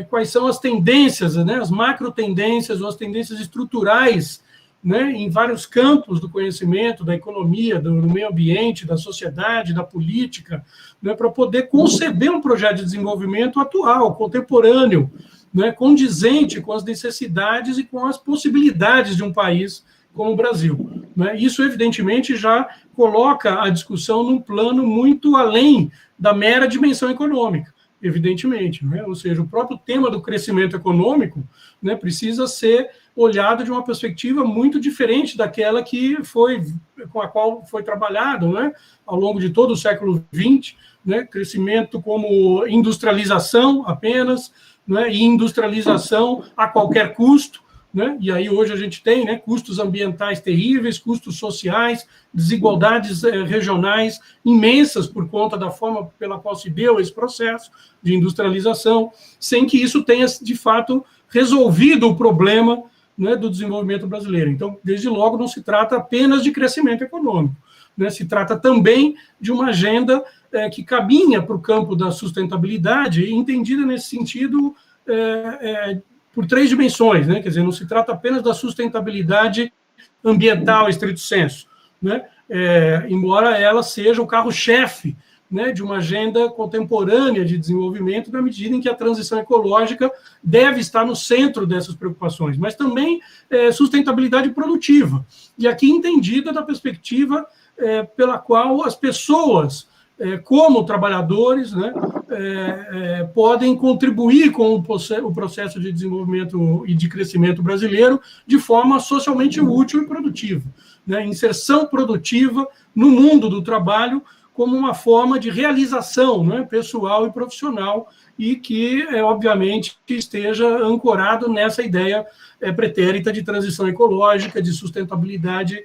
quais são as tendências, né, as macro tendências ou as tendências estruturais, né, em vários campos do conhecimento, da economia, do meio ambiente, da sociedade, da política, né, para poder conceber um projeto de desenvolvimento atual, contemporâneo, né, condizente com as necessidades e com as possibilidades de um país como o Brasil. Né? Isso, evidentemente, já coloca a discussão num plano muito além da mera dimensão econômica, evidentemente. Né? Ou seja, o próprio tema do crescimento econômico, né, precisa ser olhado de uma perspectiva muito diferente daquela com a qual foi trabalhado, né, ao longo de todo o século XX, né, crescimento como industrialização apenas, né, e industrialização a qualquer custo, né? E aí hoje a gente tem, né, custos ambientais terríveis, custos sociais, desigualdades regionais imensas por conta da forma pela qual se deu esse processo de industrialização, sem que isso tenha, de fato, resolvido o problema, né, do desenvolvimento brasileiro. Então, desde logo, não se trata apenas de crescimento econômico, né? Se trata também de uma agenda que caminha para o campo da sustentabilidade, entendida nesse sentido por 3 dimensões, né? Quer dizer, não se trata apenas da sustentabilidade ambiental, estrito senso, né? Embora ela seja o carro-chefe, né, de uma agenda contemporânea de desenvolvimento, na medida em que a transição ecológica deve estar no centro dessas preocupações, mas também sustentabilidade produtiva, e aqui entendida da perspectiva pela qual as pessoas, como trabalhadores, né, podem contribuir com o processo de desenvolvimento e de crescimento brasileiro de forma socialmente útil e produtiva, né, inserção produtiva no mundo do trabalho como uma forma de realização, né, pessoal e profissional, e que, obviamente, esteja ancorado nessa ideia pretérita de transição ecológica, de sustentabilidade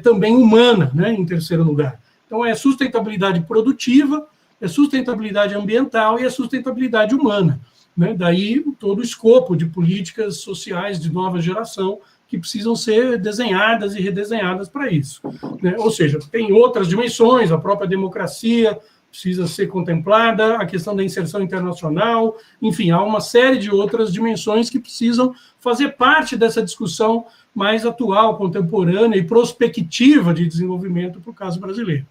também humana, né, em terceiro lugar. Então, é sustentabilidade produtiva, é sustentabilidade ambiental e é sustentabilidade humana, né? Daí todo o escopo de políticas sociais de nova geração que precisam ser desenhadas e redesenhadas para isso, né? Ou seja, tem outras dimensões, a própria democracia precisa ser contemplada, a questão da inserção internacional, enfim, há uma série de outras dimensões que precisam fazer parte dessa discussão mais atual, contemporânea e prospectiva de desenvolvimento para o caso brasileiro,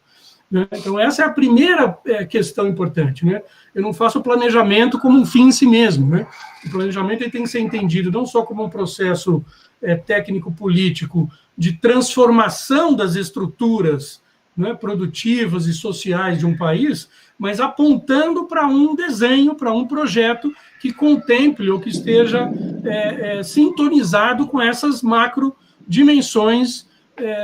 né? Então, essa é a primeira questão importante, né? Eu não faço o planejamento como um fim em si mesmo, né? O planejamento ele tem que ser entendido não só como um processo técnico-político de transformação das estruturas, né, produtivas e sociais de um país, mas apontando para um desenho, para um projeto que contemple ou que esteja sintonizado com essas macro dimensões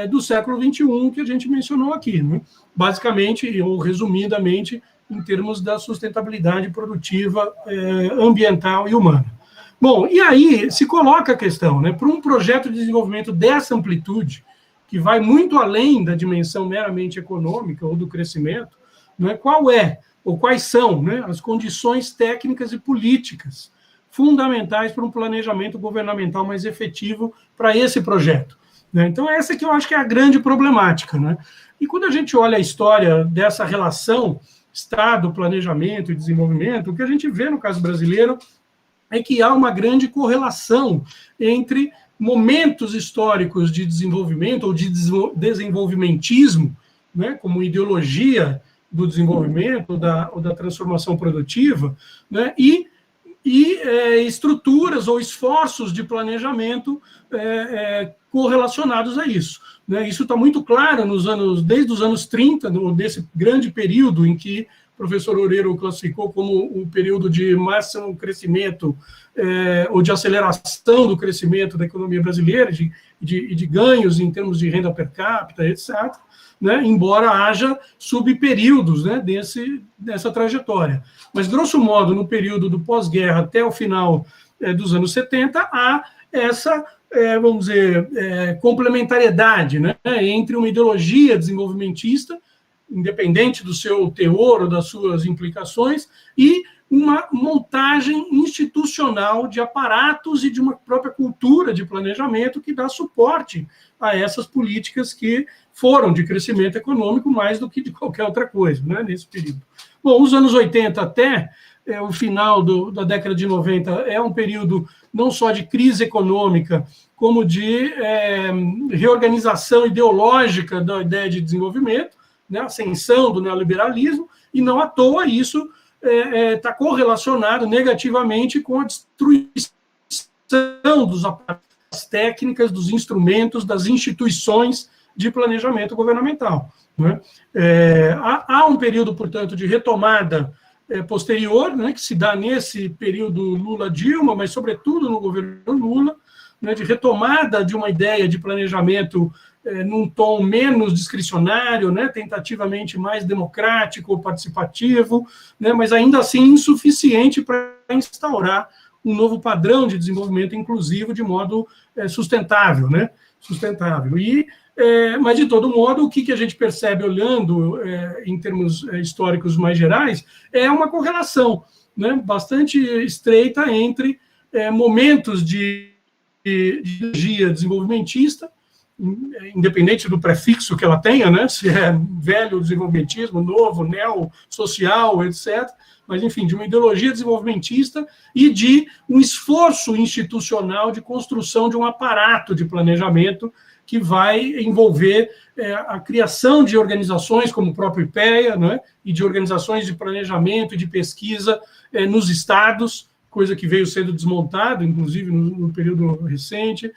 do século XXI que a gente mencionou aqui, né? Basicamente, ou resumidamente, em termos da sustentabilidade produtiva, ambiental e humana. Bom, e aí se coloca a questão, né, para um projeto de desenvolvimento dessa amplitude, que vai muito além da dimensão meramente econômica ou do crescimento, né, qual é, ou quais são, né, as condições técnicas e políticas fundamentais para um planejamento governamental mais efetivo para esse projeto, né? Então, essa que eu acho que é a grande problemática, né? E quando a gente olha a história dessa relação Estado, planejamento e desenvolvimento, o que a gente vê no caso brasileiro é que há uma grande correlação entre momentos históricos de desenvolvimento ou de desenvolvimentismo, né, como ideologia do desenvolvimento ou da transformação produtiva, né, e estruturas ou esforços de planejamento correlacionados a isso, né? Isso está muito claro desde os anos 30, desse grande período em que o professor Loureiro classificou como o período de máximo crescimento ou de aceleração do crescimento da economia brasileira, de ganhos em termos de renda per capita, etc., né, embora haja subperíodos, né, dessa trajetória. Mas, grosso modo, no período do pós-guerra até o final dos anos 70, há essa, vamos dizer, complementariedade, né, entre uma ideologia desenvolvimentista, independente do seu teor ou das suas implicações, e uma montagem institucional de aparatos e de uma própria cultura de planejamento que dá suporte a essas políticas que foram de crescimento econômico mais do que de qualquer outra coisa, né, nesse período. Bom, os anos 80 até o final da década de 90 é um período não só de crise econômica, como de reorganização ideológica da ideia de desenvolvimento, né, ascensão do neoliberalismo, e não à toa isso está correlacionado negativamente com a destruição dos aparatos, das técnicas, dos instrumentos, das instituições de planejamento governamental, né? Há um período, portanto, de retomada posterior, né, que se dá nesse período Lula-Dilma, mas, sobretudo, no governo Lula, né, de retomada de uma ideia de planejamento num tom menos discricionário, né, tentativamente mais democrático, participativo, né, mas ainda assim insuficiente para instaurar um novo padrão de desenvolvimento inclusivo de modo sustentável, né? Sustentável. Mas, de todo modo, o que a gente percebe olhando, em termos históricos mais gerais, é uma correlação, né, bastante estreita entre momentos de energia desenvolvimentista, independente do prefixo que ela tenha, né, se é velho desenvolvimentismo, novo, neo-social, etc., mas, enfim, de uma ideologia desenvolvimentista e de um esforço institucional de construção de um aparato de planejamento que vai envolver a criação de organizações como o próprio IPEA, né, e de organizações de planejamento e de pesquisa nos estados, coisa que veio sendo desmontada, inclusive no período recente,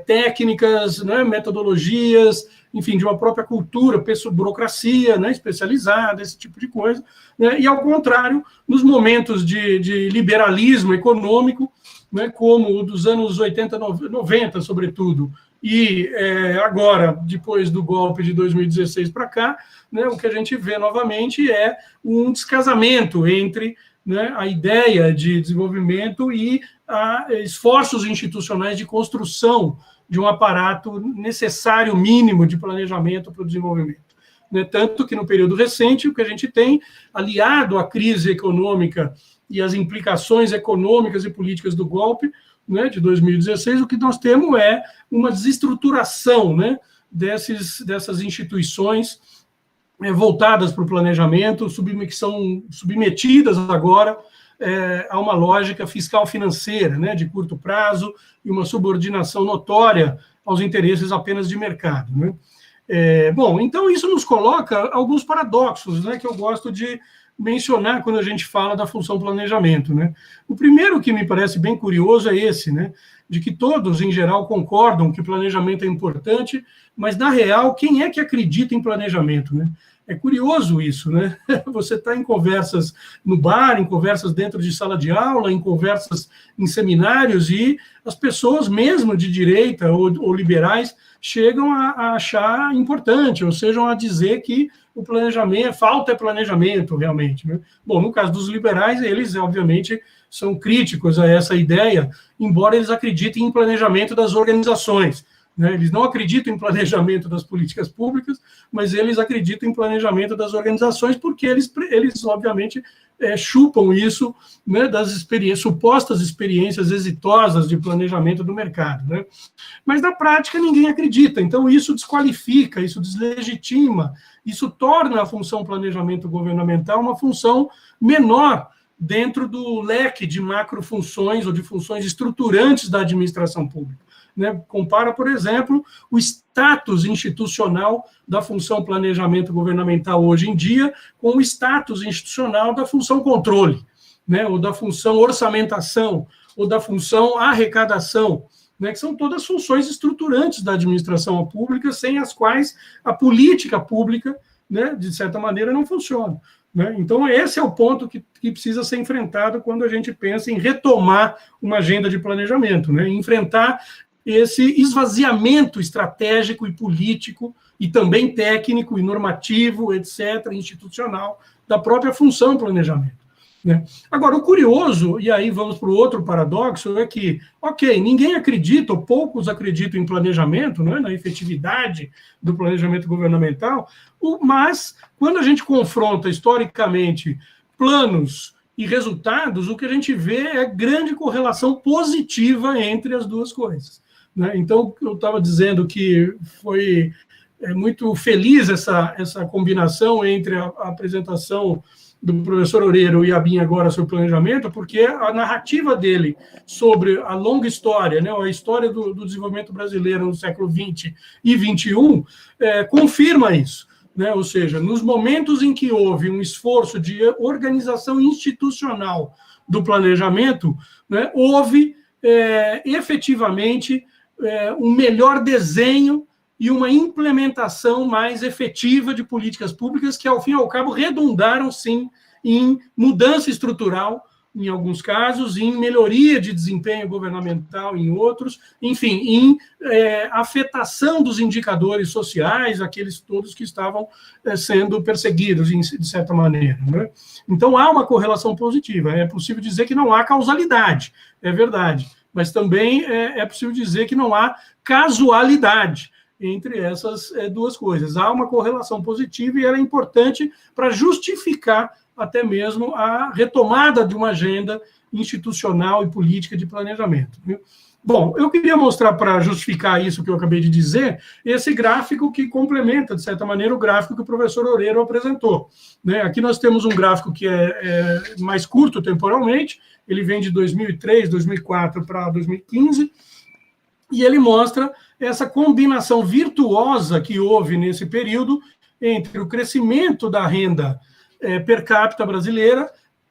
técnicas, né, metodologias, enfim, de uma própria cultura, burocracia, né, especializada, esse tipo de coisa, né, e, ao contrário, nos momentos de liberalismo econômico, né, como o dos anos 80, 90, sobretudo, e agora, depois do golpe de 2016 para cá, né, o que a gente vê novamente é um descasamento entre, né, a ideia de desenvolvimento e esforços institucionais de construção de um aparato necessário, mínimo, de planejamento para o desenvolvimento. Né, tanto que, no período recente, o que a gente tem, aliado à crise econômica e às implicações econômicas e políticas do golpe, né, de 2016, o que nós temos é uma desestruturação, né, dessas instituições voltadas para o planejamento, que são submetidas agora a uma lógica fiscal-financeira, né, de curto prazo, e uma subordinação notória aos interesses apenas de mercado. Né. Bom, então isso nos coloca alguns paradoxos, né, que eu gosto de mencionar quando a gente fala da função planejamento, né? O primeiro, que me parece bem curioso, é esse, né? De que todos, em geral, concordam que planejamento é importante, mas, na real, quem é que acredita em planejamento, né? É curioso isso, né? Você está em conversas no bar, em conversas dentro de sala de aula, em conversas em seminários, e as pessoas, mesmo de direita ou liberais, chegam a achar importante, ou sejam a dizer que o planejamento, falta planejamento, realmente. Né? Bom, no caso dos liberais, eles, obviamente, são críticos a essa ideia, embora eles acreditem em planejamento das organizações. Né? Eles não acreditam em planejamento das políticas públicas, mas eles acreditam em planejamento das organizações, porque eles obviamente, chupam isso, né, das supostas experiências exitosas de planejamento do mercado. Né? Mas, na prática, ninguém acredita. Então, isso desqualifica, isso deslegitima, isso torna a função planejamento governamental uma função menor dentro do leque de macrofunções ou de funções estruturantes da administração pública. Né? Compara, por exemplo, o status institucional da função planejamento governamental hoje em dia com o status institucional da função controle, né? Ou da função orçamentação, ou da função arrecadação, né? Que são todas funções estruturantes da administração pública, sem as quais a política pública, né, de certa maneira, não funciona. Né? Então, esse é o ponto que precisa ser enfrentado quando a gente pensa em retomar uma agenda de planejamento, né? Enfrentar esse esvaziamento estratégico e político, e também técnico e normativo, etc., institucional, da própria função planejamento. Né? Agora, o curioso, e aí vamos para o outro paradoxo, é que, ok, ninguém acredita, ou poucos acreditam em planejamento, né, na efetividade do planejamento governamental, mas, quando a gente confronta historicamente planos e resultados, o que a gente vê é grande correlação positiva entre as duas coisas. Né? Então, eu estava dizendo que foi muito feliz essa combinação entre a apresentação do professor Oreiro e a minha agora sobre planejamento, porque a narrativa dele sobre a longa história, né, a história do desenvolvimento brasileiro no século XX e XXI, confirma isso. Né? Ou seja, nos momentos em que houve um esforço de organização institucional do planejamento, né, houve efetivamente um melhor desenho e uma implementação mais efetiva de políticas públicas que, ao fim e ao cabo, redundaram, sim, em mudança estrutural, em alguns casos, em melhoria de desempenho governamental em outros, enfim, em afetação dos indicadores sociais, aqueles todos que estavam sendo perseguidos, de certa maneira, né? Então, há uma correlação positiva. É possível dizer que não há causalidade, é verdade, mas também é possível dizer que não há casualidade entre essas duas coisas. Há uma correlação positiva e ela é importante para justificar até mesmo a retomada de uma agenda institucional e política de planejamento. Bom, eu queria mostrar, para justificar isso que eu acabei de dizer, esse gráfico que complementa, de certa maneira, o gráfico que o professor Oreiro apresentou. Aqui nós temos um gráfico que é mais curto temporalmente, ele vem de 2003, 2004 para 2015, e ele mostra essa combinação virtuosa que houve nesse período entre o crescimento da renda per capita brasileira,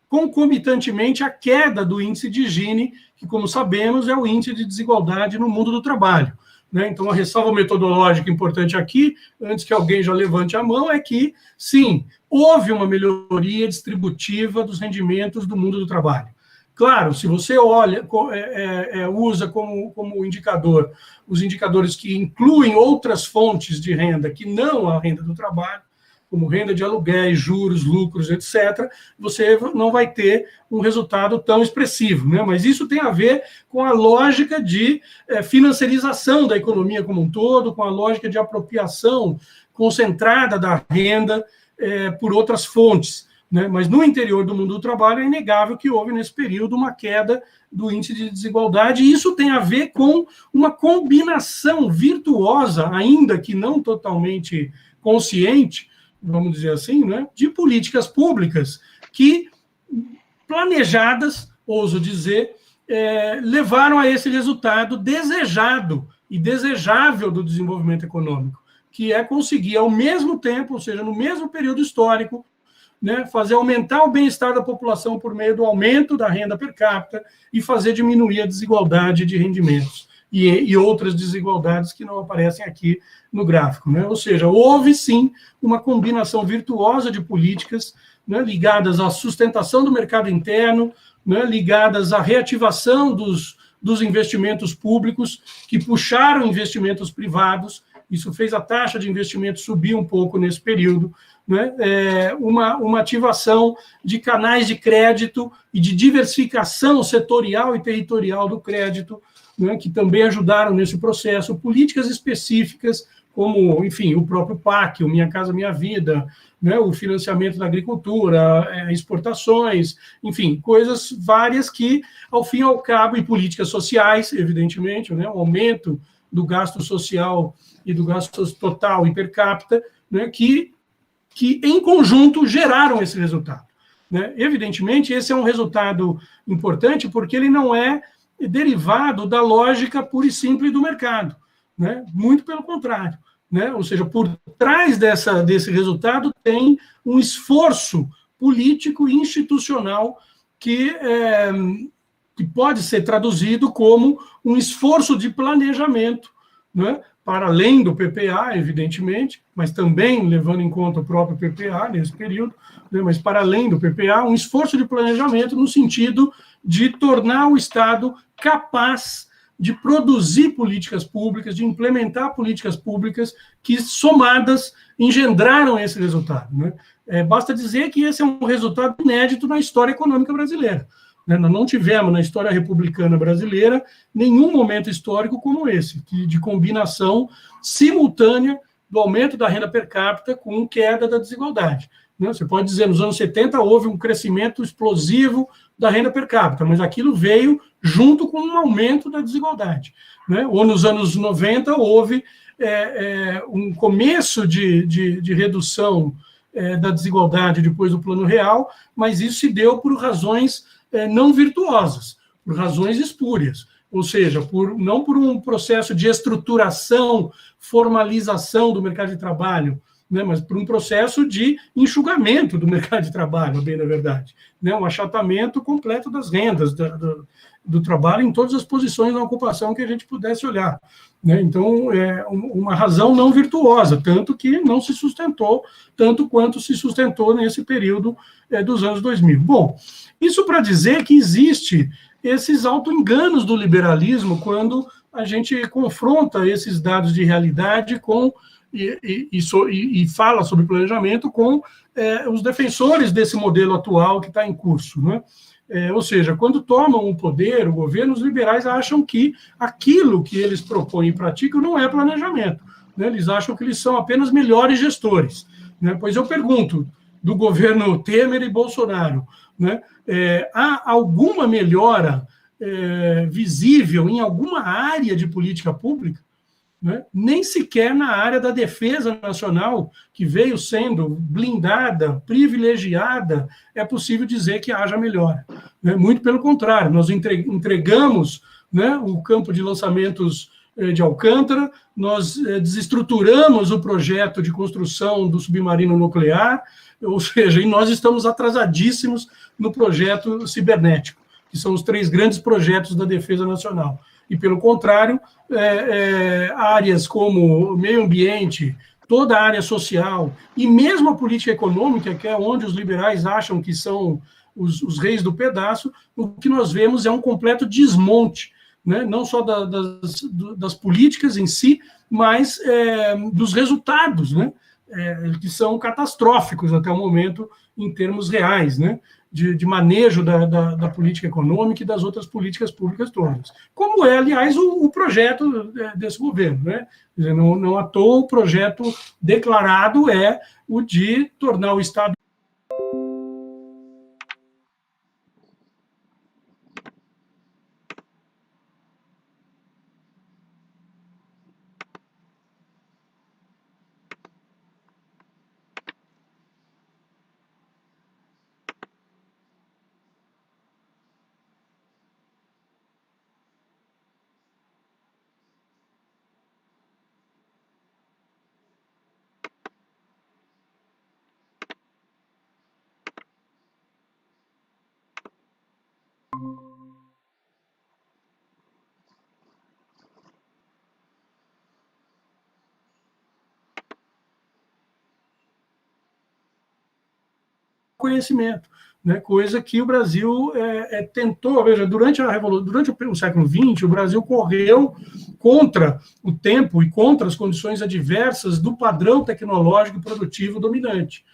concomitantemente a queda do índice de Gini, que, como sabemos, é o índice de desigualdade no mundo do trabalho. Então, a ressalva metodológica importante aqui, antes que alguém já levante a mão, é que, sim, houve uma melhoria distributiva dos rendimentos do mundo do trabalho. Claro, se você olha, usa como indicador os indicadores que incluem outras fontes de renda que não a renda do trabalho, como renda de aluguéis, juros, lucros, etc., você não vai ter um resultado tão expressivo, né? Mas isso tem a ver com a lógica de financiarização da economia como um todo, com a lógica de apropriação concentrada da renda por outras fontes, né? Mas no interior do mundo do trabalho é inegável que houve nesse período uma queda do índice de desigualdade, e isso tem a ver com uma combinação virtuosa, ainda que não totalmente consciente, vamos dizer assim, né, de políticas públicas que, planejadas, ouso dizer, levaram a esse resultado desejado e desejável do desenvolvimento econômico, que é conseguir, ao mesmo tempo, ou seja, no mesmo período histórico, né, fazer aumentar o bem-estar da população por meio do aumento da renda per capita e fazer diminuir a desigualdade de rendimentos e outras desigualdades que não aparecem aqui no gráfico, né? Ou seja, houve sim uma combinação virtuosa de políticas, né, ligadas à sustentação do mercado interno, né, ligadas à reativação dos investimentos públicos, que puxaram investimentos privados. Isso fez a taxa de investimento subir um pouco nesse período, né? Uma ativação de canais de crédito e de diversificação setorial e territorial do crédito, né, que também ajudaram nesse processo, políticas específicas, como, enfim, o próprio PAC, o Minha Casa Minha Vida, né, o financiamento da agricultura, exportações, enfim, coisas várias que, ao fim e ao cabo, e políticas sociais, evidentemente, né, o aumento do gasto social e do gasto total e per capita, né, que em conjunto geraram esse resultado, né? Evidentemente, esse é um resultado importante porque ele não é derivado da lógica pura e simples do mercado, né? Muito pelo contrário, né? Ou seja, por trás desse resultado tem um esforço político e institucional que pode ser traduzido como um esforço de planejamento, né? Para além do PPA, evidentemente, mas também levando em conta o próprio PPA nesse período, né? Mas para além do PPA, um esforço de planejamento no sentido de tornar o Estado capaz de produzir políticas públicas, de implementar políticas públicas que, somadas, engendraram esse resultado, né? Basta dizer que esse é um resultado inédito na história econômica brasileira, né? Nós não tivemos, na história republicana brasileira, nenhum momento histórico como esse, de combinação simultânea do aumento da renda per capita com queda da desigualdade. Você pode dizer, nos anos 70 houve um crescimento explosivo da renda per capita, mas aquilo veio junto com um aumento da desigualdade, né? Ou nos anos 90 houve um começo de redução da desigualdade depois do Plano Real, mas isso se deu por razões não virtuosas, por razões espúrias, ou seja, não por um processo de estruturação, formalização do mercado de trabalho, né, mas por um processo de enxugamento do mercado de trabalho, bem na verdade, né, um achatamento completo das rendas do trabalho em todas as posições da ocupação que a gente pudesse olhar, né? Então, é uma razão não virtuosa, tanto que não se sustentou tanto quanto se sustentou nesse período dos anos 2000. Bom, isso para dizer que existe esses autoenganos do liberalismo quando a gente confronta esses dados de realidade com e fala sobre planejamento com os defensores desse modelo atual que está em curso, né? Ou seja, quando tomam o poder, o governo, os liberais acham que aquilo que eles propõem e praticam não é planejamento, né? Eles acham que eles são apenas melhores gestores, né? Pois eu pergunto, do governo Temer e Bolsonaro, né, há alguma melhora visível em alguma área de política pública? Né? Nem sequer na área da defesa nacional, que veio sendo blindada, privilegiada, é possível dizer que haja melhora, né? Muito pelo contrário, nós entregamos, né, o campo de lançamentos de Alcântara, nós desestruturamos o projeto de construção do submarino nuclear, ou seja, e nós estamos atrasadíssimos no projeto cibernético, que são os 3 grandes projetos da defesa nacional. E, pelo contrário, áreas como meio ambiente, toda a área social, e mesmo a política econômica, que é onde os liberais acham que são os reis do pedaço, o que nós vemos é um completo desmonte, né? Não só das políticas em si, mas dos resultados, né? Que são catastróficos até o momento em termos reais, né? De manejo da política econômica e das outras políticas públicas todas. Como é, aliás, o projeto desse governo, né? Não à toa o projeto declarado é o de tornar o Estado conhecimento, né? Coisa que o Brasil tentou, veja, durante o século XX, o Brasil correu contra o tempo e contra as condições adversas do padrão tecnológico e produtivo dominante.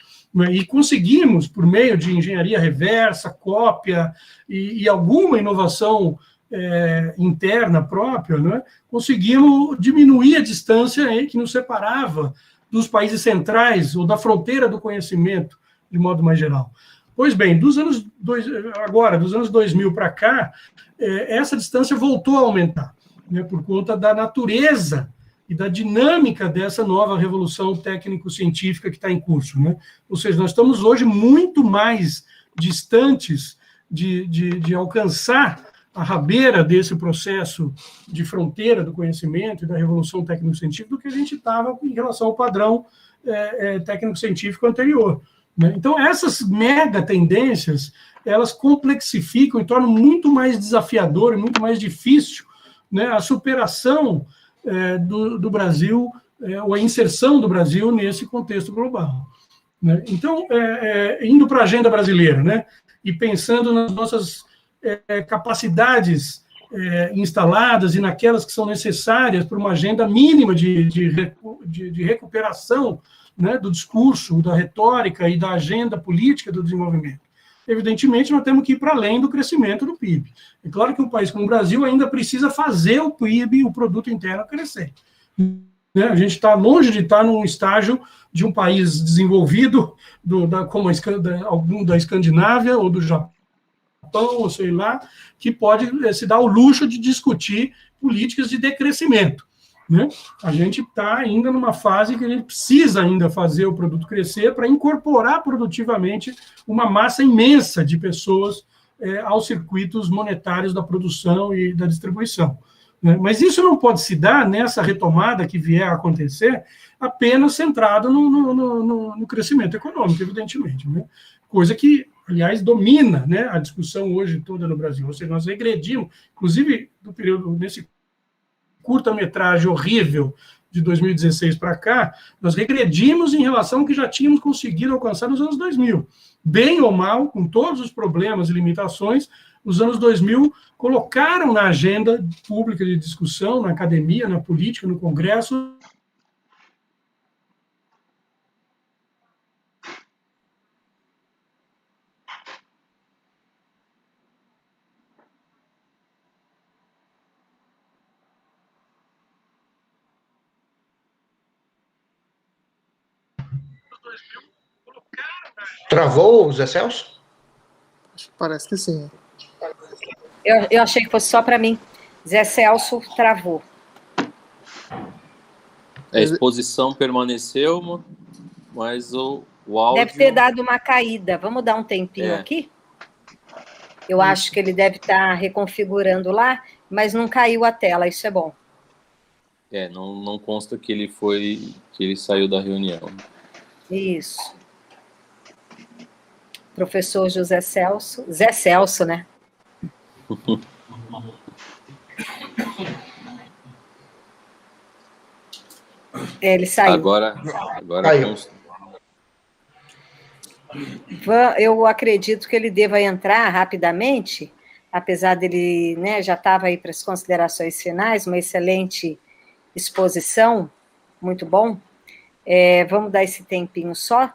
E conseguimos, por meio de engenharia reversa, cópia e alguma inovação interna própria, né, conseguimos diminuir a distância que nos separava dos países centrais ou da fronteira do conhecimento, de modo mais geral. Pois bem, dos anos 2000 para cá, essa distância voltou a aumentar, né, por conta da natureza e da dinâmica dessa nova revolução técnico-científica que está em curso, né? Ou seja, nós estamos hoje muito mais distantes de alcançar a rabeira desse processo de fronteira do conhecimento e da revolução técnico-científica do que a gente estava em relação ao padrão técnico-científico anterior, né? Então, essas mega tendências, elas complexificam e tornam muito mais desafiador e muito mais difícil, né, a superação do Brasil, ou a inserção do Brasil nesse contexto global, né? Então, indo para a agenda brasileira, né, e pensando nas nossas capacidades instaladas e naquelas que são necessárias para uma agenda mínima de recuperação, né, do discurso, da retórica e da agenda política do desenvolvimento. Evidentemente, nós temos que ir para além do crescimento do PIB. É claro que um país como o Brasil ainda precisa fazer o PIB, o Produto Interno, crescer, né? A gente está longe de estar num estágio de um país desenvolvido, como algum da Escandinávia ou do Japão, ou sei lá, que pode se dar o luxo de discutir políticas de decrescimento, né? A gente está ainda numa fase que a gente precisa ainda fazer o produto crescer para incorporar produtivamente uma massa imensa de pessoas aos circuitos monetários da produção e da distribuição, né? Mas isso não pode se dar nessa retomada que vier a acontecer apenas centrado no crescimento econômico, evidentemente, né? Coisa que, aliás, domina, né, a discussão hoje toda no Brasil. Ou seja, nós regredimos, inclusive no período, nesse curta-metragem horrível de 2016 para cá, nós regredimos em relação ao que já tínhamos conseguido alcançar nos anos 2000. Bem ou mal, com todos os problemas e limitações, os anos 2000 colocaram na agenda pública de discussão, na academia, na política, no Congresso, Travou o Zé Celso? Parece que sim. Eu achei que fosse só para mim. Zé Celso travou. A exposição permaneceu, mas o áudio... Deve ter dado uma caída. Vamos dar um tempinho aqui? Eu acho que ele deve estar reconfigurando lá, mas não caiu a tela, isso é bom. Não consta que ele saiu da reunião. Isso. Professor José Celso, Zé Celso, né? Ele saiu. Agora eu acredito que ele deva entrar rapidamente, apesar dele, né, já estava aí para as considerações finais, uma excelente exposição, muito bom. Vamos dar esse tempinho só,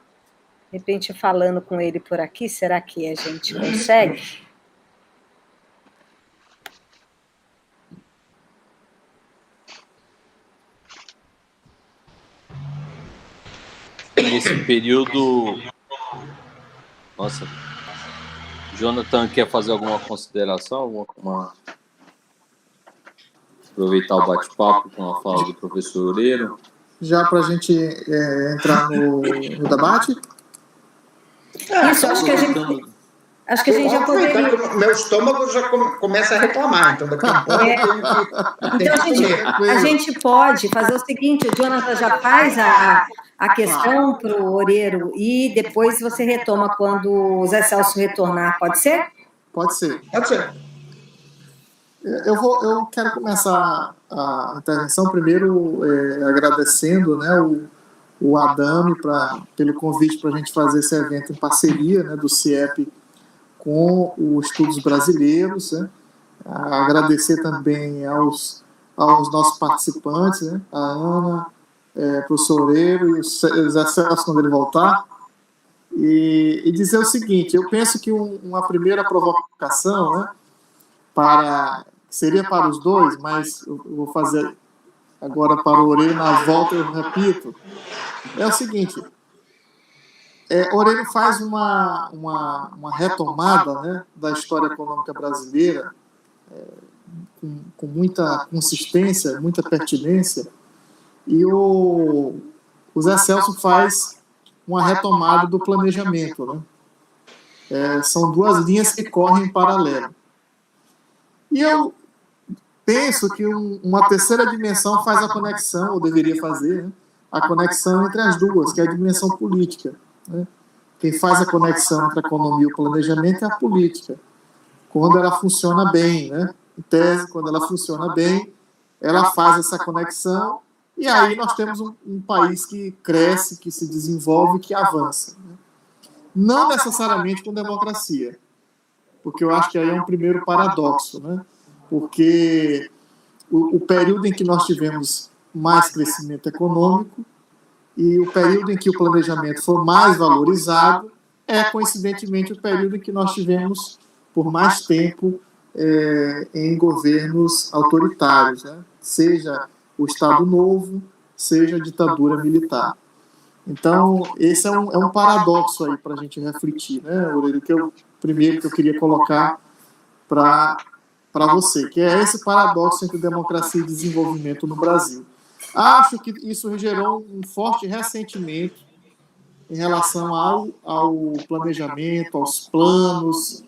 de repente falando com ele por aqui, será que a gente consegue? Nesse período... Nossa, Jonathan quer fazer alguma consideração? Aproveitar o bate-papo com a fala do professor Loureiro? Já para a gente entrar no debate? Isso, acho que a gente já poderia... Meu estômago já começa a reclamar, então daqui a pouco eu Então, a gente pode fazer o seguinte, o Jonathan já faz a questão para o Loureiro e depois você retoma quando o Zé Celso retornar, pode ser? Pode ser. Pode ser. Eu quero começar a intervenção primeiro agradecendo, né, o Adame pelo convite para a gente fazer esse evento em parceria, né, do CIEP com os Estudos Brasileiros, né? Agradecer também aos nossos participantes, né? A Ana, professor Loureiro e o Zé Celso, quando ele voltar, e dizer o seguinte: eu penso que uma primeira provocação, né, seria para os dois, mas eu vou fazer agora para o Loureiro, na volta eu repito, é o seguinte: Loureiro faz uma retomada, né, da história econômica brasileira com muita consistência, muita pertinência, e o Zé Celso faz uma retomada do planejamento, né? São duas linhas que correm em paralelo. E eu penso que uma terceira dimensão faz a conexão, ou deveria fazer, né, a conexão entre as duas, que é a dimensão política, né? Quem faz a conexão entre a economia e o planejamento é a política, quando ela funciona bem, né? Em tese, quando ela funciona bem, ela faz essa conexão, e aí nós temos um país que cresce, que se desenvolve, que avança, né? Não necessariamente com democracia, porque eu acho que aí é um primeiro paradoxo, né? Porque o período em que nós tivemos mais crescimento econômico e o período em que o planejamento foi mais valorizado coincidentemente, o período em que nós tivemos por mais tempo em governos autoritários, né? Seja o Estado Novo, seja a ditadura militar. Então, esse é um paradoxo aí para a gente refletir, né, Loureiro? Primeiro que eu queria colocar para você, que é esse paradoxo entre democracia e desenvolvimento no Brasil. Acho que isso gerou um forte ressentimento em relação ao planejamento, aos planos,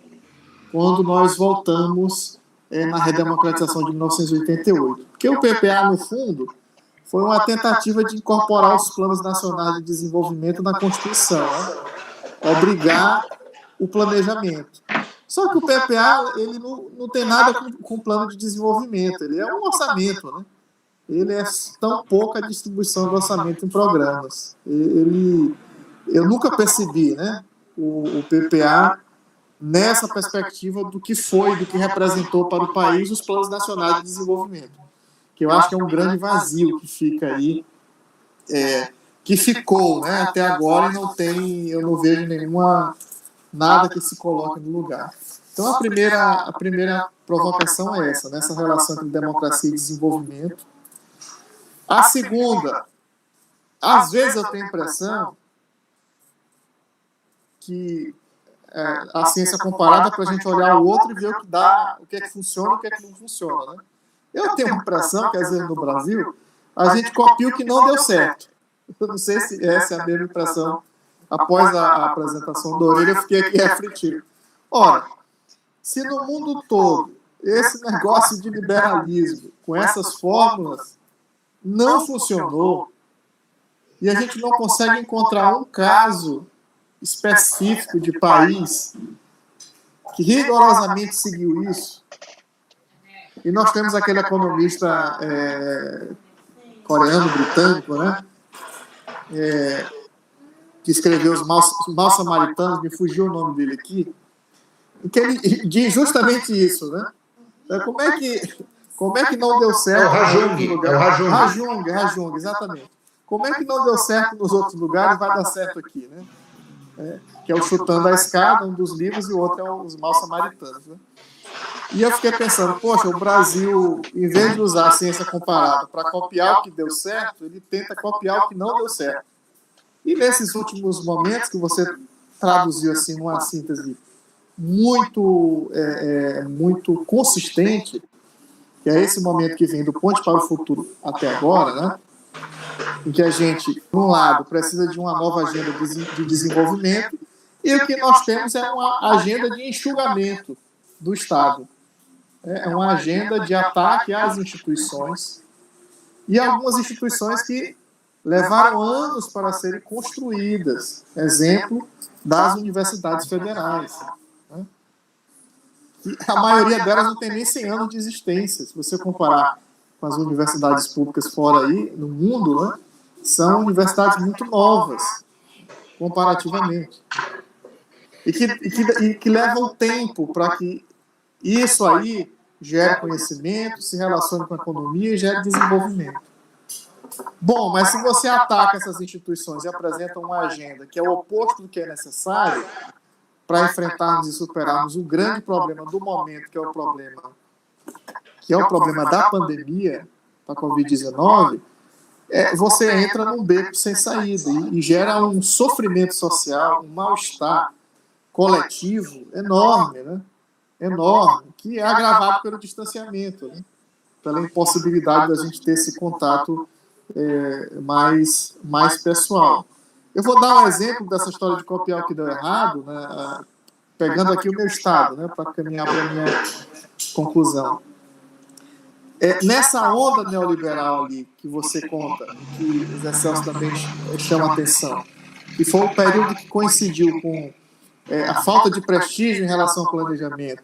quando nós voltamos na redemocratização de 1988. Porque o PPA, no fundo, foi uma tentativa de incorporar os planos nacionais de desenvolvimento na Constituição, né? Obrigar o planejamento. Só que o PPA ele não tem nada com plano de desenvolvimento, ele é um orçamento, né? Ele é tão pouca distribuição do orçamento em programas. Eu nunca percebi, né, o PPA nessa perspectiva do que foi, do que representou para o país os planos nacionais de desenvolvimento, que eu acho que é um grande vazio que fica aí, que ficou, né, até agora, e eu não vejo nada que se coloque no lugar. Então a primeira provocação é essa, nessa relação entre democracia e desenvolvimento. A segunda, às vezes eu tenho a impressão que a ciência comparada para a gente olhar o outro e ver o que dá, o que é que funciona e o que é que não funciona, né? Eu tenho a impressão que, às vezes, no Brasil, a gente copia o que não deu certo. Eu não sei se essa é a mesma impressão. Após a apresentação do Orelha, eu fiquei aqui refletindo. Ora, se no mundo todo esse negócio de liberalismo, com essas fórmulas, não funcionou, e a gente não consegue encontrar um caso específico de país que rigorosamente seguiu isso, e nós temos aquele economista coreano-britânico, né, que escreveu Os Maus Samaritanos, me fugiu o nome dele aqui, em que ele diz justamente isso, né? Como é que não deu certo? Rajung, exatamente. Como é que não deu certo nos outros lugares, vai dar certo aqui, né? Que é o Chutando a Escada, um dos livros, e o outro é Os Maus Samaritanos, né? E eu fiquei pensando, poxa, o Brasil, em vez de usar a ciência comparada para copiar o que deu certo, ele tenta copiar o que não deu certo. E nesses últimos momentos, que você traduziu assim numa síntese muito consistente, que é esse momento que vem do Ponte para o Futuro até agora, né? Em que a gente, por um lado, precisa de uma nova agenda de desenvolvimento, e o que nós temos é uma agenda de enxugamento do Estado. É uma agenda de ataque às instituições, e algumas instituições que levaram anos para serem construídas. Exemplo das universidades federais. Né? E a maioria delas não tem nem 100 anos de existência. Se você comparar com as universidades públicas fora aí, no mundo, né, são universidades muito novas, comparativamente. E que levam tempo para que isso aí gere conhecimento, se relacione com a economia e gere desenvolvimento. Bom, mas se você ataca essas instituições e apresenta uma agenda que é o oposto do que é necessário para enfrentarmos e superarmos o grande problema do momento, que é o problema da pandemia, da Covid-19, você entra num beco sem saída e gera um sofrimento social, um mal-estar coletivo enorme, né? Enorme, que é agravado pelo distanciamento, né? Pela impossibilidade da gente ter esse contato mais pessoal. Eu vou dar um exemplo dessa história de copiar o que deu errado, né, pegando aqui o meu estado, né, para caminhar para a minha conclusão. Nessa onda neoliberal ali que você conta, que o Zé Celso também chama atenção, que foi o período que coincidiu com a falta de prestígio em relação ao planejamento,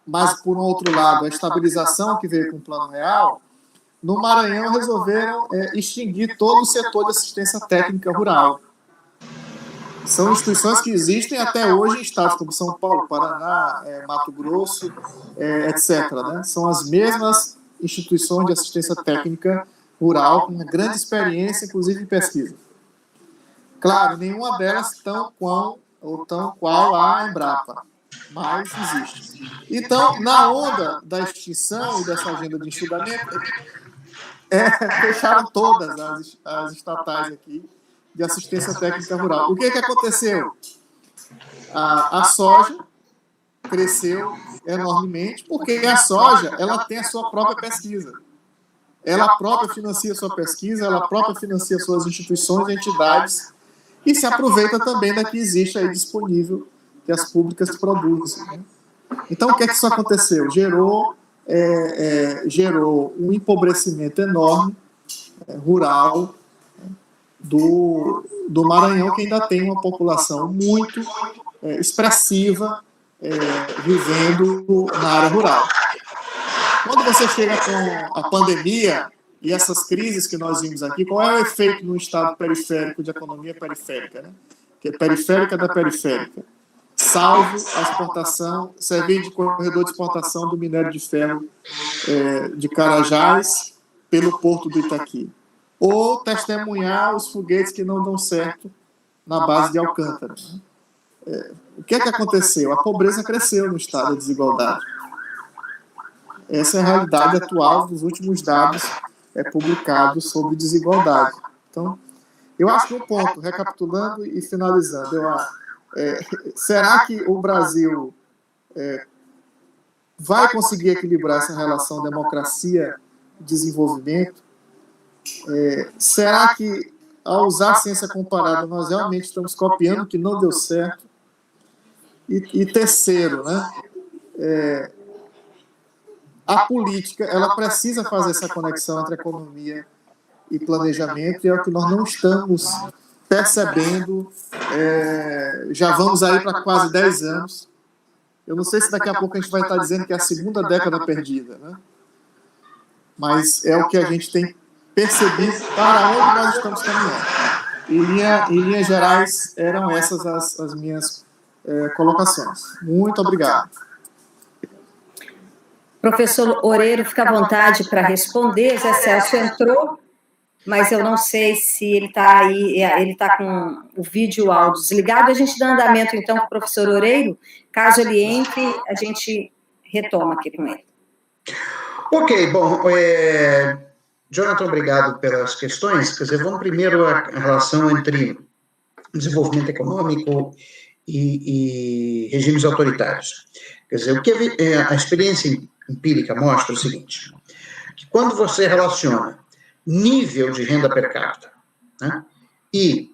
mas, por um outro lado, a estabilização que veio com o Plano Real, no Maranhão resolveram extinguir todo o setor de assistência técnica rural. São instituições que existem até hoje em estados como São Paulo, Paraná, Mato Grosso, etc. Né? São as mesmas instituições de assistência técnica rural, com uma grande experiência, inclusive em pesquisa. Claro, nenhuma delas tão qual a Embrapa, mas existe. Então, na onda da extinção e dessa agenda de enxugamento, fecharam todas as estatais aqui de assistência técnica rural. O que aconteceu? A soja cresceu enormemente, porque a soja ela tem a sua própria pesquisa. Ela própria financia a sua pesquisa, ela própria financia suas instituições e entidades, e se aproveita também da que existe aí disponível, que as públicas produzem. Né? Então, o que é que isso aconteceu? Gerou um empobrecimento enorme, rural, do Maranhão, que ainda tem uma população muito expressiva vivendo na área rural. Quando você chega com a pandemia e essas crises que nós vimos aqui, qual é o efeito no estado periférico de economia periférica, né? Que é periférica da periférica? Salvo a exportação, servir de corredor de exportação do minério de ferro de Carajás pelo porto do Itaqui. Ou testemunhar os foguetes que não dão certo na base de Alcântara. O que é que aconteceu? A pobreza cresceu no estado, a desigualdade. Essa é a realidade atual dos últimos dados publicados sobre desigualdade. Então, eu acho que um ponto, recapitulando e finalizando, será que o Brasil vai conseguir equilibrar essa relação democracia-desenvolvimento? Será que, ao usar a ciência comparada, nós realmente estamos copiando o que não deu certo? E terceiro, né? A política, ela precisa fazer essa conexão entre economia e planejamento, e é o que nós não estamos percebendo. Já vamos aí para quase 10 anos. Eu não sei se daqui a pouco a gente vai estar dizendo que é a segunda década perdida, né? Mas é o que a gente tem percebido para onde nós estamos caminhando. Em linhas gerais, eram essas as minhas colocações. Muito obrigado. Professor Oreiro, fica à vontade para responder. Zé Celso entrou, mas eu não sei se ele está aí, ele está com o vídeo e o áudio desligado. A gente dá andamento, então, com o professor Oreiro. Caso ele entre, a gente retoma aqui com ele. Ok, bom, Jonathan, obrigado pelas questões. Quer dizer, vamos primeiro à relação entre desenvolvimento econômico e regimes autoritários. Quer dizer, o que a experiência empírica mostra o seguinte, que quando você relaciona nível de renda per capita, né, e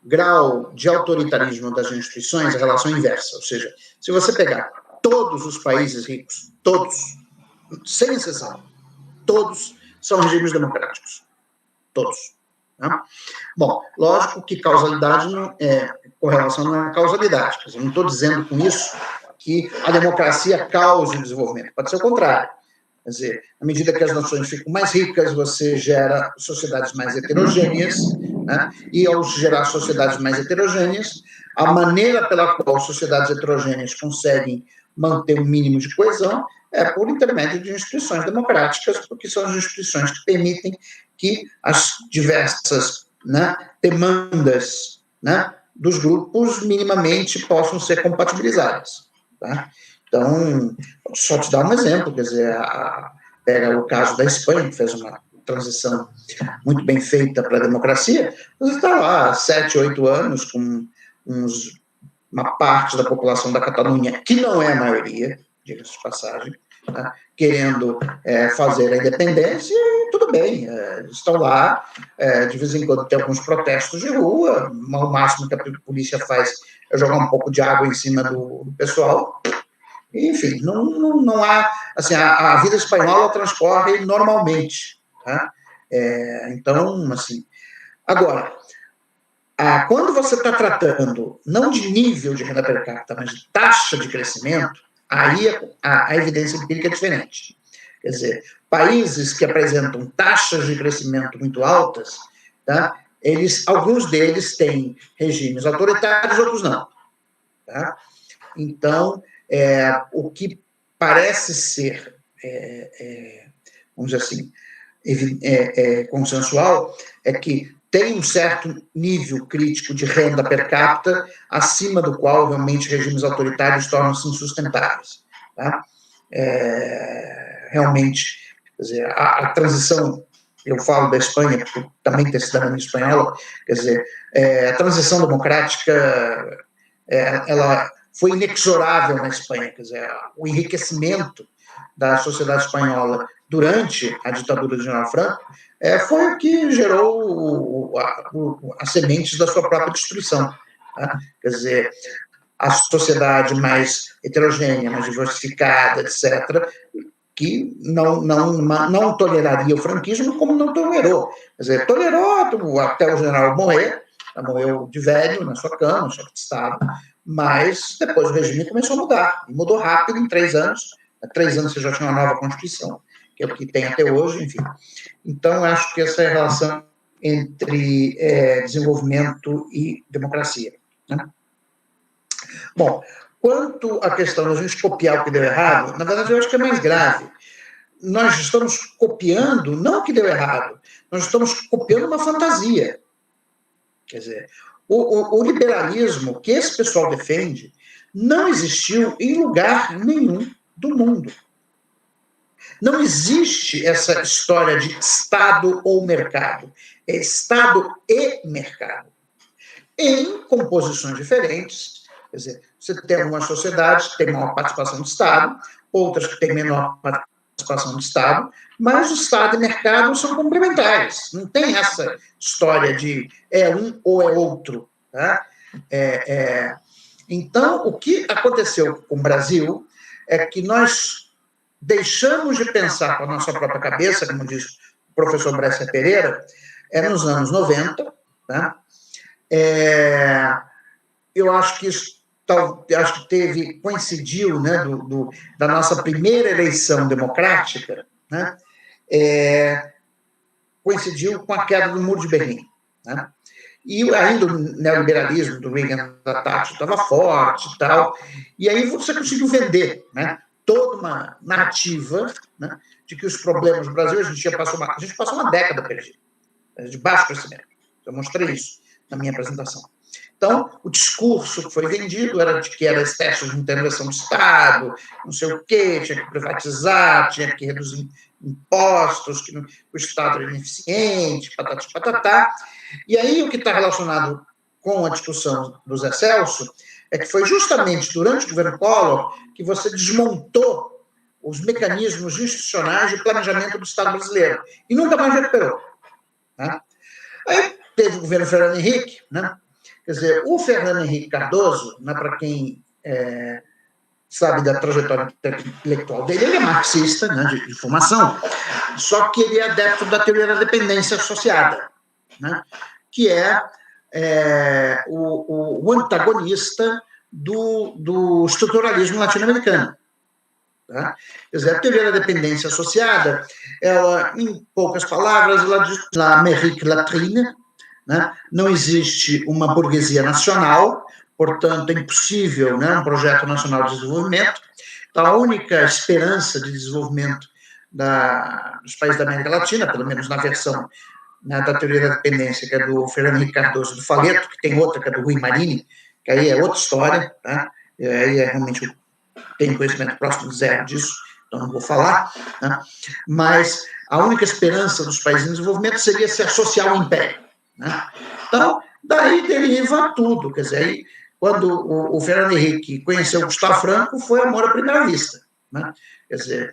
grau de autoritarismo das instituições, a relação é inversa. Ou seja, se você pegar todos os países ricos, todos, sem exceção, todos são regimes democráticos. Todos. Né? Bom, lógico que causalidade correlação não é causalidade. Eu não estou dizendo com isso que a democracia cause o desenvolvimento. Pode ser o contrário. Quer dizer, à medida que as nações ficam mais ricas, você gera sociedades mais heterogêneas, né? E ao gerar sociedades mais heterogêneas, a maneira pela qual sociedades heterogêneas conseguem manter um mínimo de coesão é por intermédio de instituições democráticas, porque são as instituições que permitem que as diversas, né, demandas, né, dos grupos minimamente possam ser compatibilizadas. Tá? Então, só te dar um exemplo, quer dizer, pega o caso da Espanha, que fez uma transição muito bem feita para a democracia, você está lá há 7, 8 anos com uma parte da população da Catalunha, que não é a maioria, diga-se de passagem, né, querendo fazer a independência, e tudo bem, estão lá, de vez em quando tem alguns protestos de rua, o máximo que a polícia faz é jogar um pouco de água em cima do pessoal. Enfim, não há, assim, a vida espanhola transcorre normalmente, tá? Então, assim, agora, quando você está tratando não de nível de renda per capita, mas de taxa de crescimento, aí a evidência empírica é diferente. Quer dizer, países que apresentam taxas de crescimento muito altas, tá? Alguns deles têm regimes autoritários, outros não. Tá? Então, o que parece ser, vamos dizer assim, consensual é que tem um certo nível crítico de renda per capita, acima do qual, realmente, regimes autoritários tornam-se insustentáveis. Tá? Realmente, quer dizer, a transição, eu falo da Espanha, por também ter cidadania espanhola, quer dizer, a transição democrática, ela foi inexorável na Espanha, quer dizer, o enriquecimento da sociedade espanhola durante a ditadura de General Franco foi o que gerou as sementes da sua própria destruição. Tá? Quer dizer, a sociedade mais heterogênea, mais diversificada, etc., que não toleraria o franquismo, como não tolerou. Quer dizer, tolerou até o general morreu de velho na sua cama, chefe de Estado, mas depois o regime começou a mudar, e mudou rápido em 3 anos. Há 3 anos você já tinha uma nova Constituição, que é o que tem até hoje, enfim. Então, acho que essa é a relação entre desenvolvimento e democracia, né? Bom, quanto à questão da gente copiar o que deu errado, na verdade, eu acho que é mais grave. Nós estamos copiando, não o que deu errado, nós estamos copiando uma fantasia. Quer dizer, o liberalismo que esse pessoal defende não existiu em lugar nenhum do mundo. Não existe essa história de Estado ou mercado. É Estado e mercado. Em composições diferentes. Quer dizer, você tem algumas sociedades que têm maior participação do Estado, outras que têm menor participação do Estado, mas o Estado e mercado são complementares. Não tem essa história de é um ou é outro. Tá? Então, o que aconteceu com o Brasil é que nós deixamos de pensar com a nossa própria cabeça, como diz o professor Brescia Pereira, nos anos 90. Tá? Eu acho que isso coincidiu, né, da nossa primeira eleição democrática, né, coincidiu com a queda do Muro de Berlim. Né? E ainda o neoliberalismo do Reagan, da Thatcher, estava forte e tal, e aí você conseguiu vender, né, toda uma narrativa, né, de que os problemas do Brasil, a gente passou uma década perdida, de baixo crescimento. Eu mostrei isso na minha apresentação. Então, o discurso que foi vendido era de que era excesso de intervenção do Estado, não sei o quê, tinha que privatizar, tinha que reduzir impostos, que o Estado era ineficiente, patati patatá. E aí, o que está relacionado com a discussão do Zé Celso é que foi justamente durante o governo Collor que você desmontou os mecanismos institucionais de planejamento do Estado brasileiro e nunca mais recuperou. Né? Aí teve o governo Fernando Henrique, né? Quer dizer, o Fernando Henrique Cardoso, né, para quem sabe da trajetória intelectual dele, ele é marxista, né, de formação, só que ele é adepto da teoria da dependência associada, né, que é o antagonista do estruturalismo latino-americano. Tá? Quer dizer, a teoria da dependência associada, ela, em poucas palavras, ela diz la Amérique latine, né? Não existe uma burguesia nacional, portanto, é impossível, né, um projeto nacional de desenvolvimento. Então, a única esperança de desenvolvimento dos países da América Latina, pelo menos na versão, né, da teoria da dependência, que é do Fernando Henrique Cardoso do Faleto, que tem outra, que é do Rui Marini, que aí é outra história, tá? E aí realmente eu tenho conhecimento próximo de zero disso, então não vou falar, né? Mas a única esperança dos países em desenvolvimento seria se associar ao império. Né? Então, daí deriva tudo. Quer dizer, aí, quando o Fernando Henrique conheceu o Gustavo Franco, foi amor à primeira vista. Né? Quer dizer,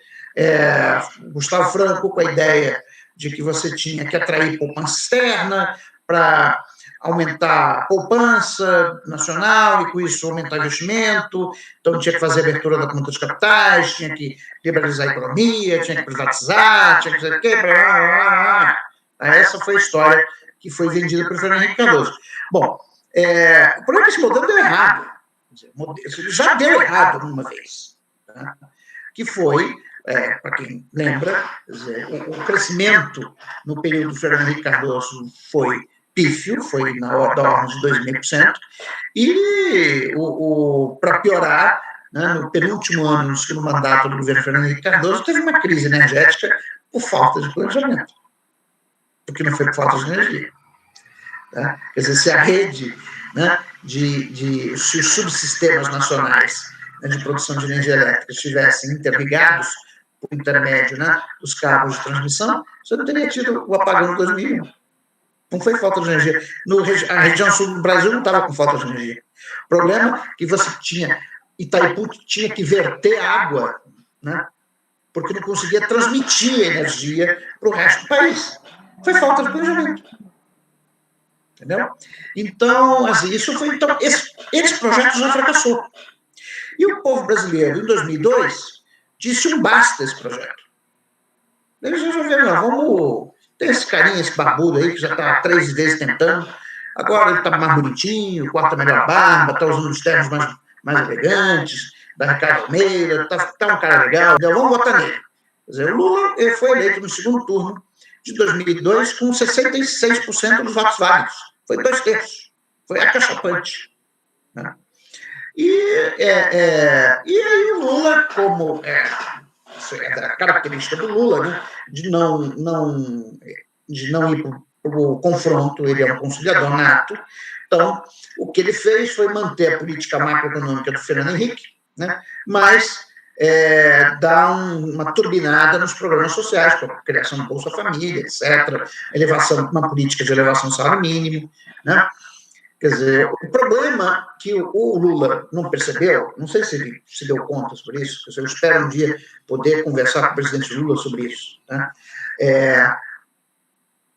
Gustavo Franco com a ideia de que você tinha que atrair poupança externa para aumentar a poupança nacional e, com isso, aumentar o investimento. Então, tinha que fazer abertura da conta de capitais, tinha que liberalizar a economia, tinha que privatizar, tinha que fazer o quê? Essa foi a história que foi vendida pelo Fernando Henrique Cardoso. Bom, o problema é que esse modelo deu errado. Já deu errado uma vez. Tá? Que foi, para quem lembra, o crescimento no período do Fernando Henrique Cardoso foi pífio, foi da ordem de 2,5%, e para piorar, né, no penúltimo ano, no segundo mandato do governo Fernando Henrique Cardoso, teve uma crise energética por falta de planejamento. Porque não foi por falta de energia. Tá? Quer dizer, se a rede, né, se os subsistemas nacionais, né, de produção de energia elétrica estivessem interligados por intermédio, né, dos cabos de transmissão, você não teria tido o apagão de 2001. Não foi falta de energia. A região sul do Brasil não estava com falta de energia. O problema é que você Itaipu tinha que verter água, né, porque não conseguia transmitir energia para o resto do país. Foi falta de planejamento. entendeu? Então, assim, isso foi... Então, esse projeto já fracassou. E o povo brasileiro, em 2002, disse um basta a esse projeto. Eles resolveram, não, vamos... Tem esse carinha, esse barbudo aí, que já está 3 vezes tentando, agora ele está mais bonitinho, corta melhor a barba, está usando os ternos mais elegantes, da Ricardo Almeida, está um cara legal, então vamos votar nele. Quer dizer, o Lula ele foi eleito no segundo turno de 2002 com 66% dos votos válidos. Foi 2/3. Foi acachapante. Né? E aí o Lula, como isso é da característica do Lula, né, de não ir para o confronto, ele é um conciliador nato. Então, o que ele fez foi manter a política macroeconômica do Fernando Henrique, né, mas dar uma turbinada nos programas sociais, com a criação do Bolsa Família, etc., uma política de elevação do salário mínimo, né? Quer dizer, o problema que o Lula não percebeu, não sei se ele se deu conta sobre isso, eu espero um dia poder conversar com o presidente Lula sobre isso, né?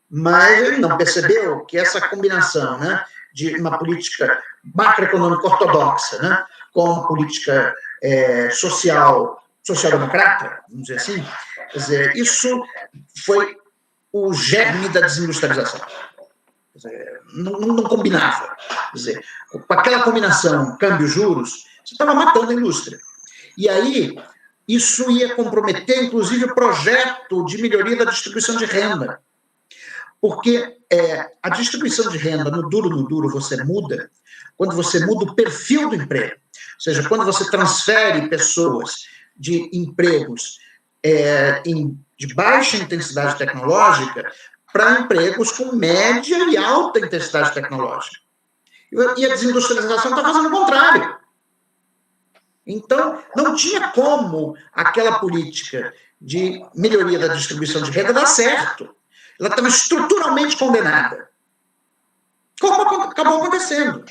Mas ele não percebeu que essa combinação, né, de uma política macroeconômica ortodoxa, né, com uma política social-democrata, vamos dizer assim, quer dizer, isso foi o germe da desindustrialização. Não combinava. Quer dizer, com aquela combinação câmbio-juros, você estava matando a indústria. E aí, isso ia comprometer, inclusive, o projeto de melhoria da distribuição de renda. Porque a distribuição de renda, no duro, você muda, quando você muda o perfil do emprego. Ou seja, quando você transfere pessoas de empregos de baixa intensidade tecnológica para empregos com média e alta intensidade tecnológica. E a desindustrialização está fazendo o contrário. Então, não tinha como aquela política de melhoria da distribuição de renda dar certo. Ela estava estruturalmente condenada. Como acabou acontecendo.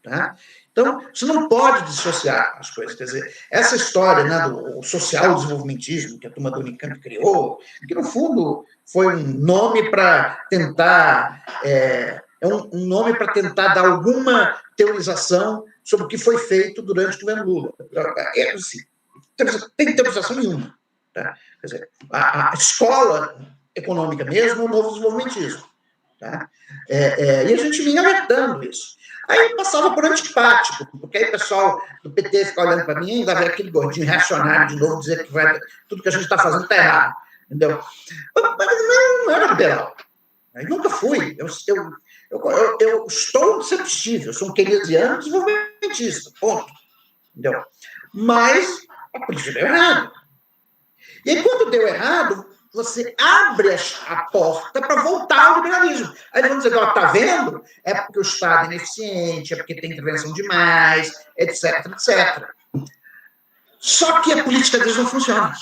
Tá? Então, você não pode dissociar as coisas. Quer dizer, essa história, né, do social-desenvolvimentismo que a turma do Unicamp criou, que, no fundo, foi um nome para tentar... um nome para tentar dar alguma teorização sobre o que foi feito durante o governo Lula. Assim, tem teorização nenhuma. Tá? Quer dizer, a escola econômica mesmo é o novo desenvolvimentismo. Tá? E a gente vinha alertando isso. Aí eu passava por antipático, porque aí o pessoal do PT fica olhando para mim e ainda vem aquele gordinho reacionário de novo dizer que tudo que a gente está fazendo está errado. Entendeu? Mas não era liberal. Eu nunca fui. Eu estou sempre estive. Eu sou um keynesiano desenvolvimentista. Ponto. Entendeu? Mas a política deu errado. E aí, quando deu errado, você abre a porta para voltar ao liberalismo. Aí vamos dizer, está vendo? É porque o Estado é ineficiente, é porque tem intervenção demais, etc, etc. Só que a política deles não funciona.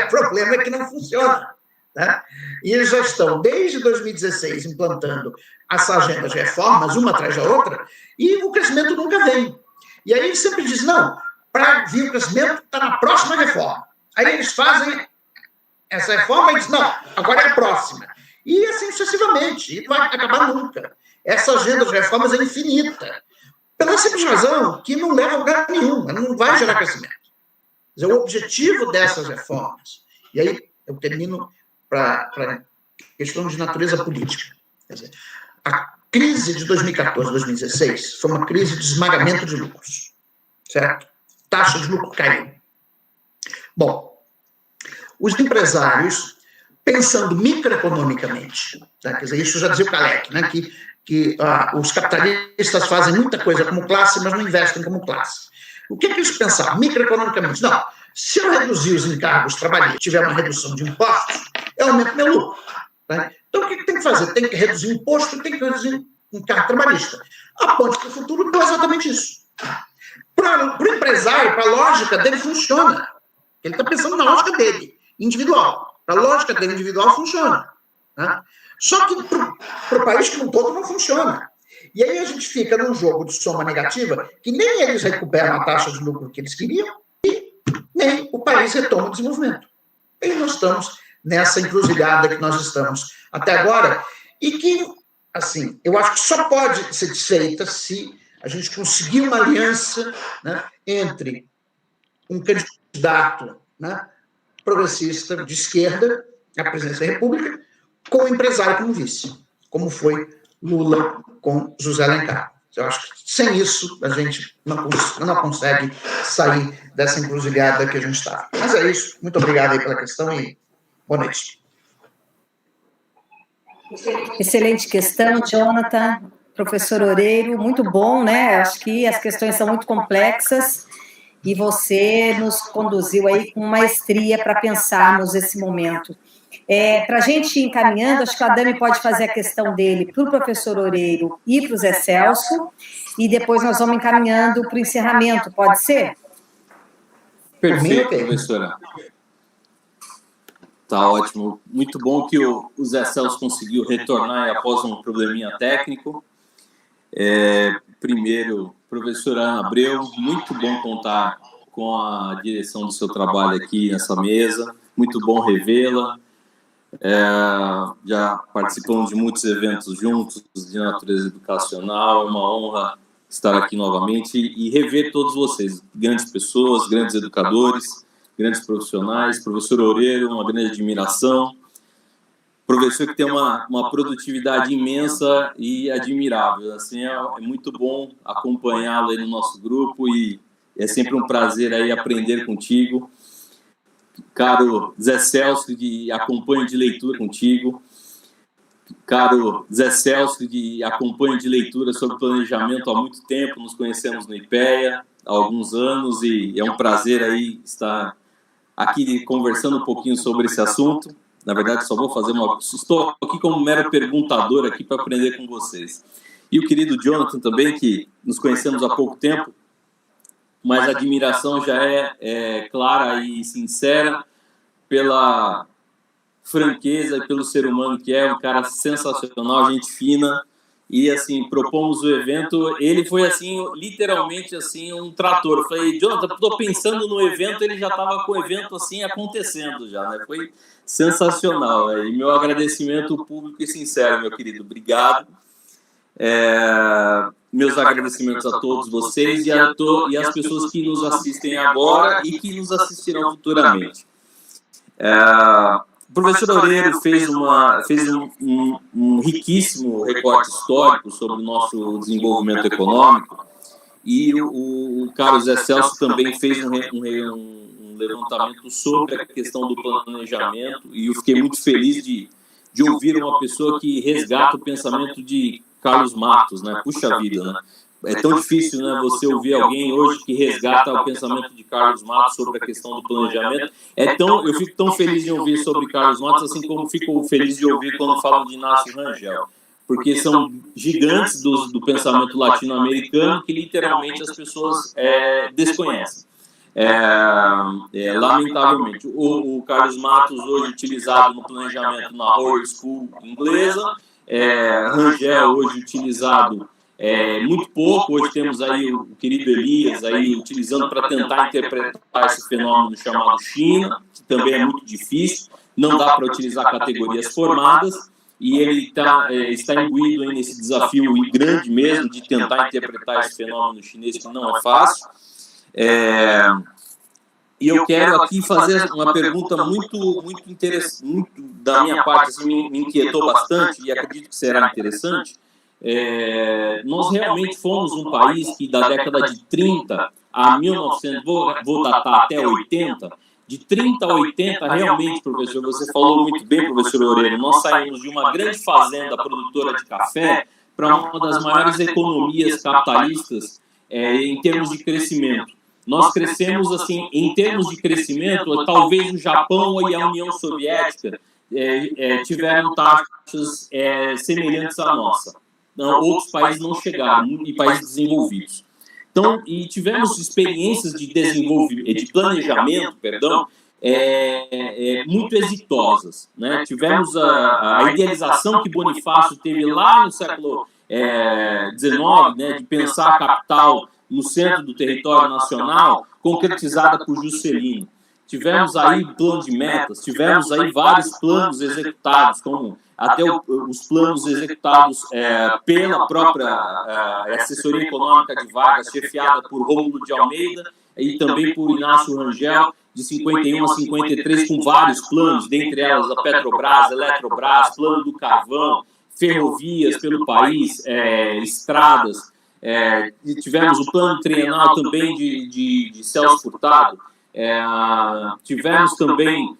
O problema é que não funciona. Né? E eles já estão, desde 2016, implantando essa agenda de reformas, uma atrás da outra, e o crescimento nunca vem. E aí eles sempre dizem, não, para vir o crescimento está na próxima reforma. Aí eles fazem essa reforma e dizem, não, agora é a próxima. E assim sucessivamente, e não vai acabar nunca. Essa agenda de reformas é infinita, pela simples razão que não leva a lugar nenhum, não vai gerar crescimento. Quer dizer, o objetivo dessas reformas, e aí eu termino para questão de natureza política. Quer dizer, a crise de 2014, 2016 foi uma crise de esmagamento de lucros, certo? Taxa de lucro caiu. Bom, os empresários, pensando microeconomicamente, tá? Quer dizer, isso já dizia o Kalec, né? que os capitalistas fazem muita coisa como classe, mas não investem como classe. O que eles pensaram? Microeconomicamente, não. Se eu reduzir os encargos trabalhistas, tiver uma redução de impostos, eu aumento meu lucro. Tá? Então, o que tem que fazer? Tem que reduzir imposto e tem que reduzir encargo trabalhista. A ponte para o futuro é exatamente isso. Para o empresário, para a lógica dele, funciona. Ele está pensando na lógica dele, individual. Para a lógica dele individual, funciona. Tá? Só que para o país como um todo não funciona. E aí a gente fica num jogo de soma negativa que nem eles recuperam a taxa de lucro que eles queriam e nem o país retoma o desenvolvimento. E nós estamos nessa encruzilhada que nós estamos até agora e que assim, eu acho que só pode ser feita se a gente conseguir uma aliança, né, entre um candidato, né, progressista de esquerda à presidência da República com o empresário como vice, como foi Lula com José Alencar. Eu acho que sem isso a gente não consegue sair dessa encruzilhada que a gente está. Mas é isso. Muito obrigado aí pela questão e boa noite. Excelente questão, Jonathan. Professor Oreiro, muito bom, né? Acho que as questões são muito complexas e você nos conduziu aí com maestria para pensarmos esse momento. Para a gente ir encaminhando, acho que o Adame pode fazer a questão dele para o professor Oreiro e para o Zé Celso, e depois nós vamos encaminhando para o encerramento, pode ser? Perfeito, professora. Tá ótimo. Muito bom que o Zé Celso conseguiu retornar após um probleminha técnico. Primeiro, professora Ana Abreu, muito bom contar com a direção do seu trabalho aqui nessa mesa, muito bom revê-la. Já participamos de muitos eventos juntos, de natureza educacional, é uma honra estar aqui novamente e rever todos vocês, grandes pessoas, grandes educadores, grandes profissionais. Professor Oreiro, uma grande admiração. Professor que tem uma produtividade imensa e admirável. Assim, é muito bom acompanhá-lo aí no nosso grupo e é sempre um prazer aí aprender contigo. Caro Zé Celso, que acompanho de leitura contigo. Caro Zé Celso, que acompanho de leitura sobre planejamento há muito tempo, nos conhecemos no IPEA há alguns anos e é um prazer aí estar aqui conversando um pouquinho sobre esse assunto. Na verdade, só vou fazer estou aqui como mero perguntador aqui para aprender com vocês. E o querido Jonathan também, que nos conhecemos há pouco tempo, mas a admiração já é clara e sincera pela franqueza e pelo ser humano que é, um cara sensacional, gente fina, e assim, propomos o evento, ele foi assim, literalmente assim, um trator. Eu falei, Jonathan, estou pensando no evento, ele já estava com o evento assim, acontecendo já, né? Foi sensacional, né? E meu agradecimento público e sincero, meu querido, obrigado. Meus agradecimentos a todos vocês e as pessoas que nos assistem agora e que nos assistirão futuramente. O professor Oreiro fez um riquíssimo recorte histórico sobre o nosso desenvolvimento econômico e o Carlos Zé Celso também fez um levantamento sobre a questão do planejamento e eu fiquei muito feliz de ouvir uma pessoa que resgata o pensamento de Carlos Matos, né? Puxa vida, né? É tão difícil, né, você ouvir alguém hoje que resgata o pensamento de Carlos Matos sobre a questão do planejamento. Eu fico tão feliz de ouvir sobre Carlos Matos, assim como fico feliz de ouvir quando falam de Inácio Rangel, porque são gigantes do pensamento latino-americano que literalmente as pessoas desconhecem. Lamentavelmente, o Carlos Matos hoje utilizado no planejamento na Royal School inglesa, Rangel hoje utilizado muito pouco. Hoje temos aí o querido Elias aí utilizando para tentar interpretar esse fenômeno chamado China, que também é muito difícil, não dá para utilizar categorias formadas, e ele está imbuído aí nesse desafio grande mesmo de tentar interpretar esse fenômeno chinês, que não é fácil. E eu quero aqui fazer uma pergunta muito interessante, muito da minha parte, assim, me inquietou bastante e acredito que será interessante. Nós realmente fomos um país que da década de 30 a 1900, vou datar até 80, de 30 a 80, realmente, professor, você falou muito bem, professor Oreiro, nós saímos de uma grande fazenda produtora de café para uma das maiores economias capitalistas em termos de crescimento. Nós crescemos, assim, em termos de crescimento, talvez o Japão e a União Soviética tiveram taxas semelhantes à nossa. Outros países não chegaram, e países desenvolvidos. Então, e tivemos experiências de desenvolvimento, de planejamento, muito exitosas, né? Tivemos a idealização que Bonifácio teve lá no século XIX, né, de pensar a capital no centro do território nacional, concretizada por Juscelino. Tivemos aí plano de metas, tivemos aí vários planos executados, como até os planos executados pela própria assessoria econômica de Vargas, chefiada por Rômulo de Almeida e também por Inácio Rangel, de 51 a 53, com vários planos, dentre elas a Petrobras, Eletrobras, plano do carvão, ferrovias pelo país, estradas. Tivemos o plano trienal também de Celso Furtado, tivemos também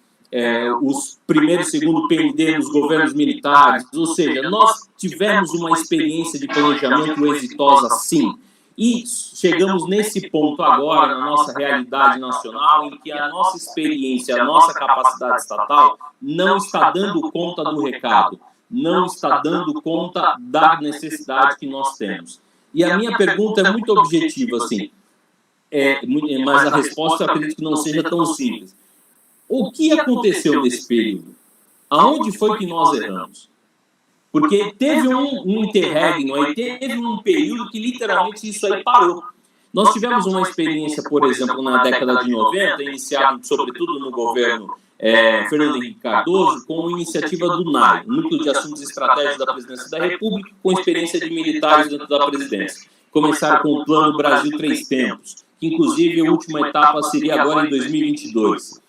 os primeiro e segundo PND nos governos militares, ou seja, nós tivemos uma experiência de planejamento exitosa sim, e chegamos nesse ponto agora, na nossa realidade nacional, em que a nossa experiência, a nossa capacidade estatal não está dando conta do recado, não está dando conta da necessidade que nós temos. E a minha pergunta é muito objetiva, assim, mas a resposta eu acredito que não seja tão simples. O que aconteceu nesse período? Aonde foi que nós erramos? Porque teve um interregno, aí teve um período que literalmente isso aí parou. Nós tivemos uma experiência, por exemplo, na década de 90, iniciada sobretudo no governo Fernando Henrique Cardoso, com a iniciativa do NAI, Núcleo de Assuntos Estratégicos da Presidência da República, com experiência de militares dentro da presidência. Começaram com o Plano Brasil 3 Tempos, que inclusive a última etapa seria agora em 2022.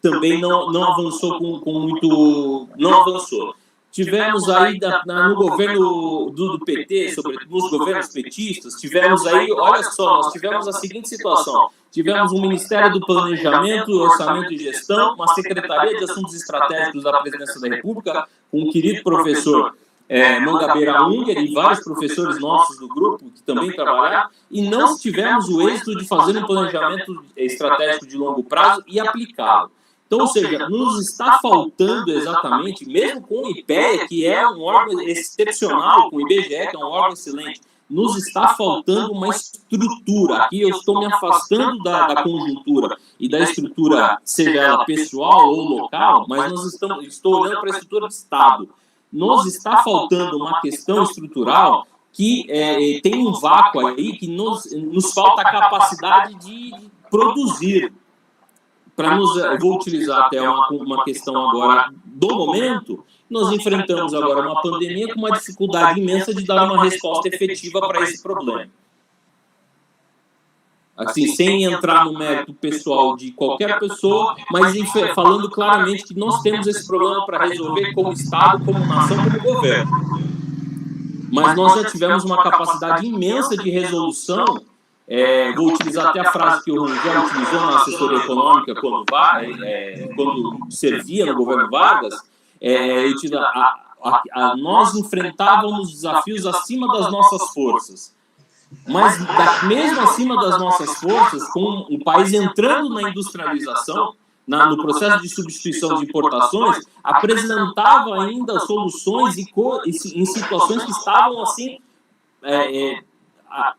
Também não avançou com muito... Não avançou. Tivemos aí no governo do PT, sobretudo nos governos petistas, tivemos aí, olha só, nós tivemos a seguinte situação. Tivemos um Ministério do Planejamento, Orçamento e Gestão, uma Secretaria de Assuntos Estratégicos da Presidência da República, com o querido professor Mangabeira Unger e vários professores nossos do grupo que também trabalharam, e não tivemos o êxito de fazer um planejamento estratégico de longo prazo e aplicá-lo. Então, ou seja, nos está faltando exatamente, mesmo com o IPEA, que é um órgão excepcional, com o IBGE, que é um órgão excelente, nos está faltando uma estrutura. Aqui eu estou me afastando da conjuntura e da estrutura, seja ela pessoal ou local, mas estou olhando para a estrutura de Estado. Nos está faltando uma questão estrutural que tem um vácuo aí, que nos falta a capacidade de produzir. Eu vou utilizar até uma questão agora do momento, nós enfrentamos agora uma pandemia com uma dificuldade imensa de dar uma resposta efetiva para esse problema. Assim, sem entrar no mérito pessoal de qualquer pessoa, mas falando claramente que nós temos esse problema para resolver como Estado, como nação, como governo. Mas nós já tivemos uma capacidade imensa de resolução. Vou utilizar até a frase que o Rangel utilizou na assessoria econômica quando servia no governo Vargas. Nós enfrentávamos desafios acima das nossas forças. Mas mesmo acima das nossas forças, com o país entrando na industrialização, no processo de substituição de importações, apresentava ainda soluções em situações que estavam assim...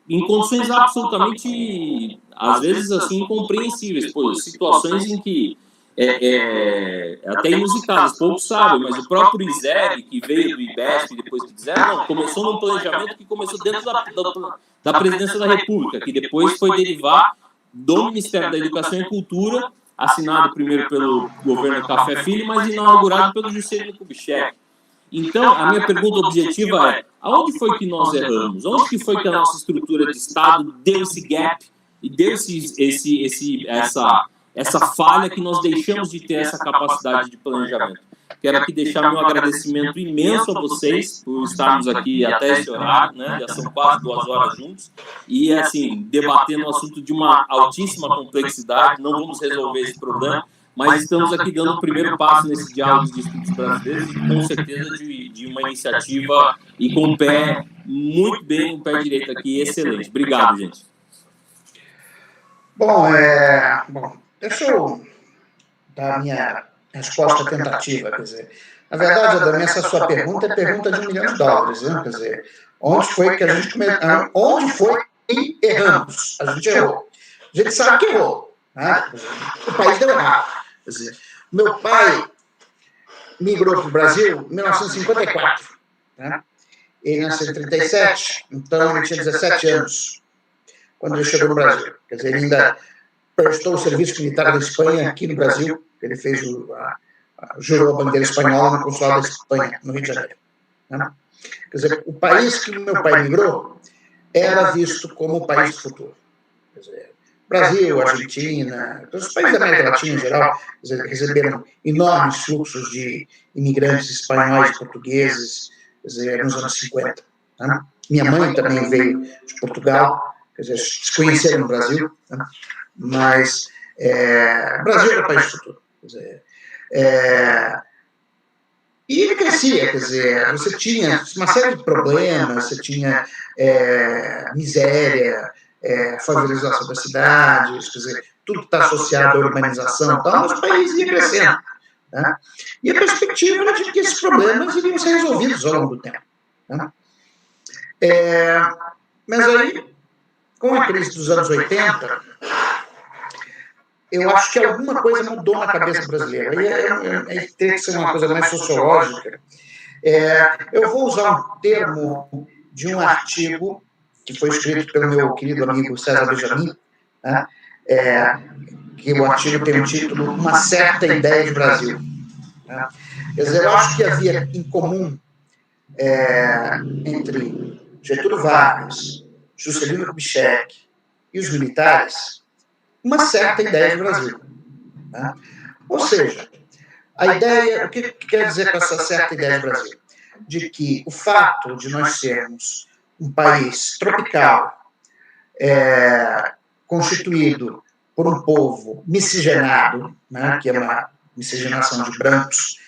em condições absolutamente, às vezes, assim, incompreensíveis, situações em que, até inusitadas, poucos sabem, mas o próprio ISEB, que veio do IBESP depois que fizeram, começou num planejamento que começou dentro da Presidência da República, que depois foi derivar do Ministério da Educação e Cultura, assinado primeiro pelo governo Café Filho, mas inaugurado pelo Juscelino Kubitschek. Então, a minha pergunta objetiva é: aonde foi que nós erramos? Onde que foi que a nossa estrutura de Estado deu esse gap e deu essa falha que nós deixamos de ter essa capacidade de planejamento? Quero aqui deixar meu agradecimento imenso a vocês por estarmos aqui até esse horário, né? Já são quase 2 horas juntos, e assim, debatendo um assunto de uma altíssima complexidade. Não vamos resolver esse problema, mas estamos aqui dando o primeiro passo nesse diálogo de estudos brasileiros, e com certeza de uma iniciativa e com o pé muito bem, o pé direito aqui, excelente. Obrigado, gente. Bom, deixa eu dar a minha resposta tentativa, quer dizer, na verdade, Adami, essa sua pergunta é pergunta de $1 milhão, né? Quer dizer, onde foi que onde foi que erramos? A gente errou. A gente sabe que errou, né? O país deu errado. Quer dizer, meu pai migrou para o Brasil em 1954, né? Ele nasceu em 1937, então ele tinha 17 anos quando ele chegou no Brasil. Quer dizer, ele ainda prestou o serviço militar da Espanha aqui no Brasil. Ele fez jurou a bandeira espanhola no consulado da Espanha, no Rio de Janeiro. Né? Quer dizer, o país que o meu pai migrou era visto como o país do futuro. Quer dizer, Brasil, Argentina, os países da América Latina em geral receberam enormes fluxos de imigrantes espanhóis e portugueses, quer dizer, nos anos 50. Né? Minha mãe também veio de Portugal, quer dizer, se conheceram no Brasil, né? Mas o Brasil era o país do futuro. Quer dizer, e ele crescia, quer dizer, você tinha uma série de problemas, você tinha miséria, favelização das cidades, quer dizer, tudo que está associado à urbanização e tal, mas o país ia crescendo. Né? E a perspectiva era de que esses problemas iriam ser resolvidos ao longo do tempo. Né? Mas aí, com a crise dos anos 80, eu acho que alguma coisa mudou na cabeça brasileira. Aí tem que ser uma coisa mais sociológica. Eu vou usar um termo de um artigo que foi escrito pelo meu querido amigo César Benjamin, né? Que o artigo tem o título Uma Certa Ideia de Brasil. Né? Quer dizer, eu acho que havia em comum entre Getúlio Vargas, Juscelino Kubitschek e os militares uma certa ideia de Brasil. Né? Ou seja, a ideia, o que quer dizer com essa certa ideia de Brasil? De que o fato de nós sermos um país tropical, constituído por um povo miscigenado, né, que é uma miscigenação de brancos,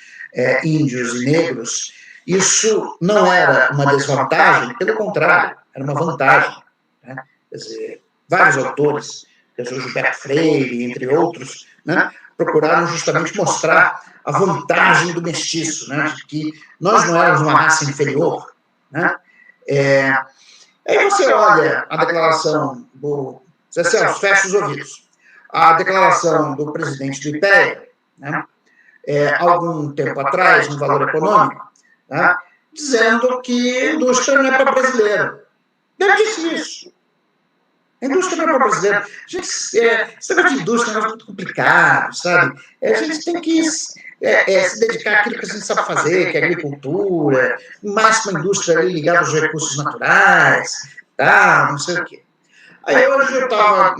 índios e negros, isso não era uma desvantagem, pelo contrário, era uma vantagem. Né? Quer dizer, vários autores, Gilberto Freire, entre outros, né, procuraram justamente mostrar a vantagem do mestiço, né, de que nós não éramos uma raça inferior. Né? Aí você olha a declaração do Zé Celso, fecha os ouvidos, a declaração do presidente do IPEA, né, algum tempo atrás, no Valor Econômico, né, dizendo que a indústria não é para brasileiro. Ele disse isso. A indústria não é para brasileiro. Esse negócio de indústria é um negócio muito complicado, sabe? A gente tem que se dedicar àquilo que a gente sabe fazer, que é a agricultura, mais uma indústria ali ligada aos recursos naturais, tá, não sei o quê. Aí hoje eu estava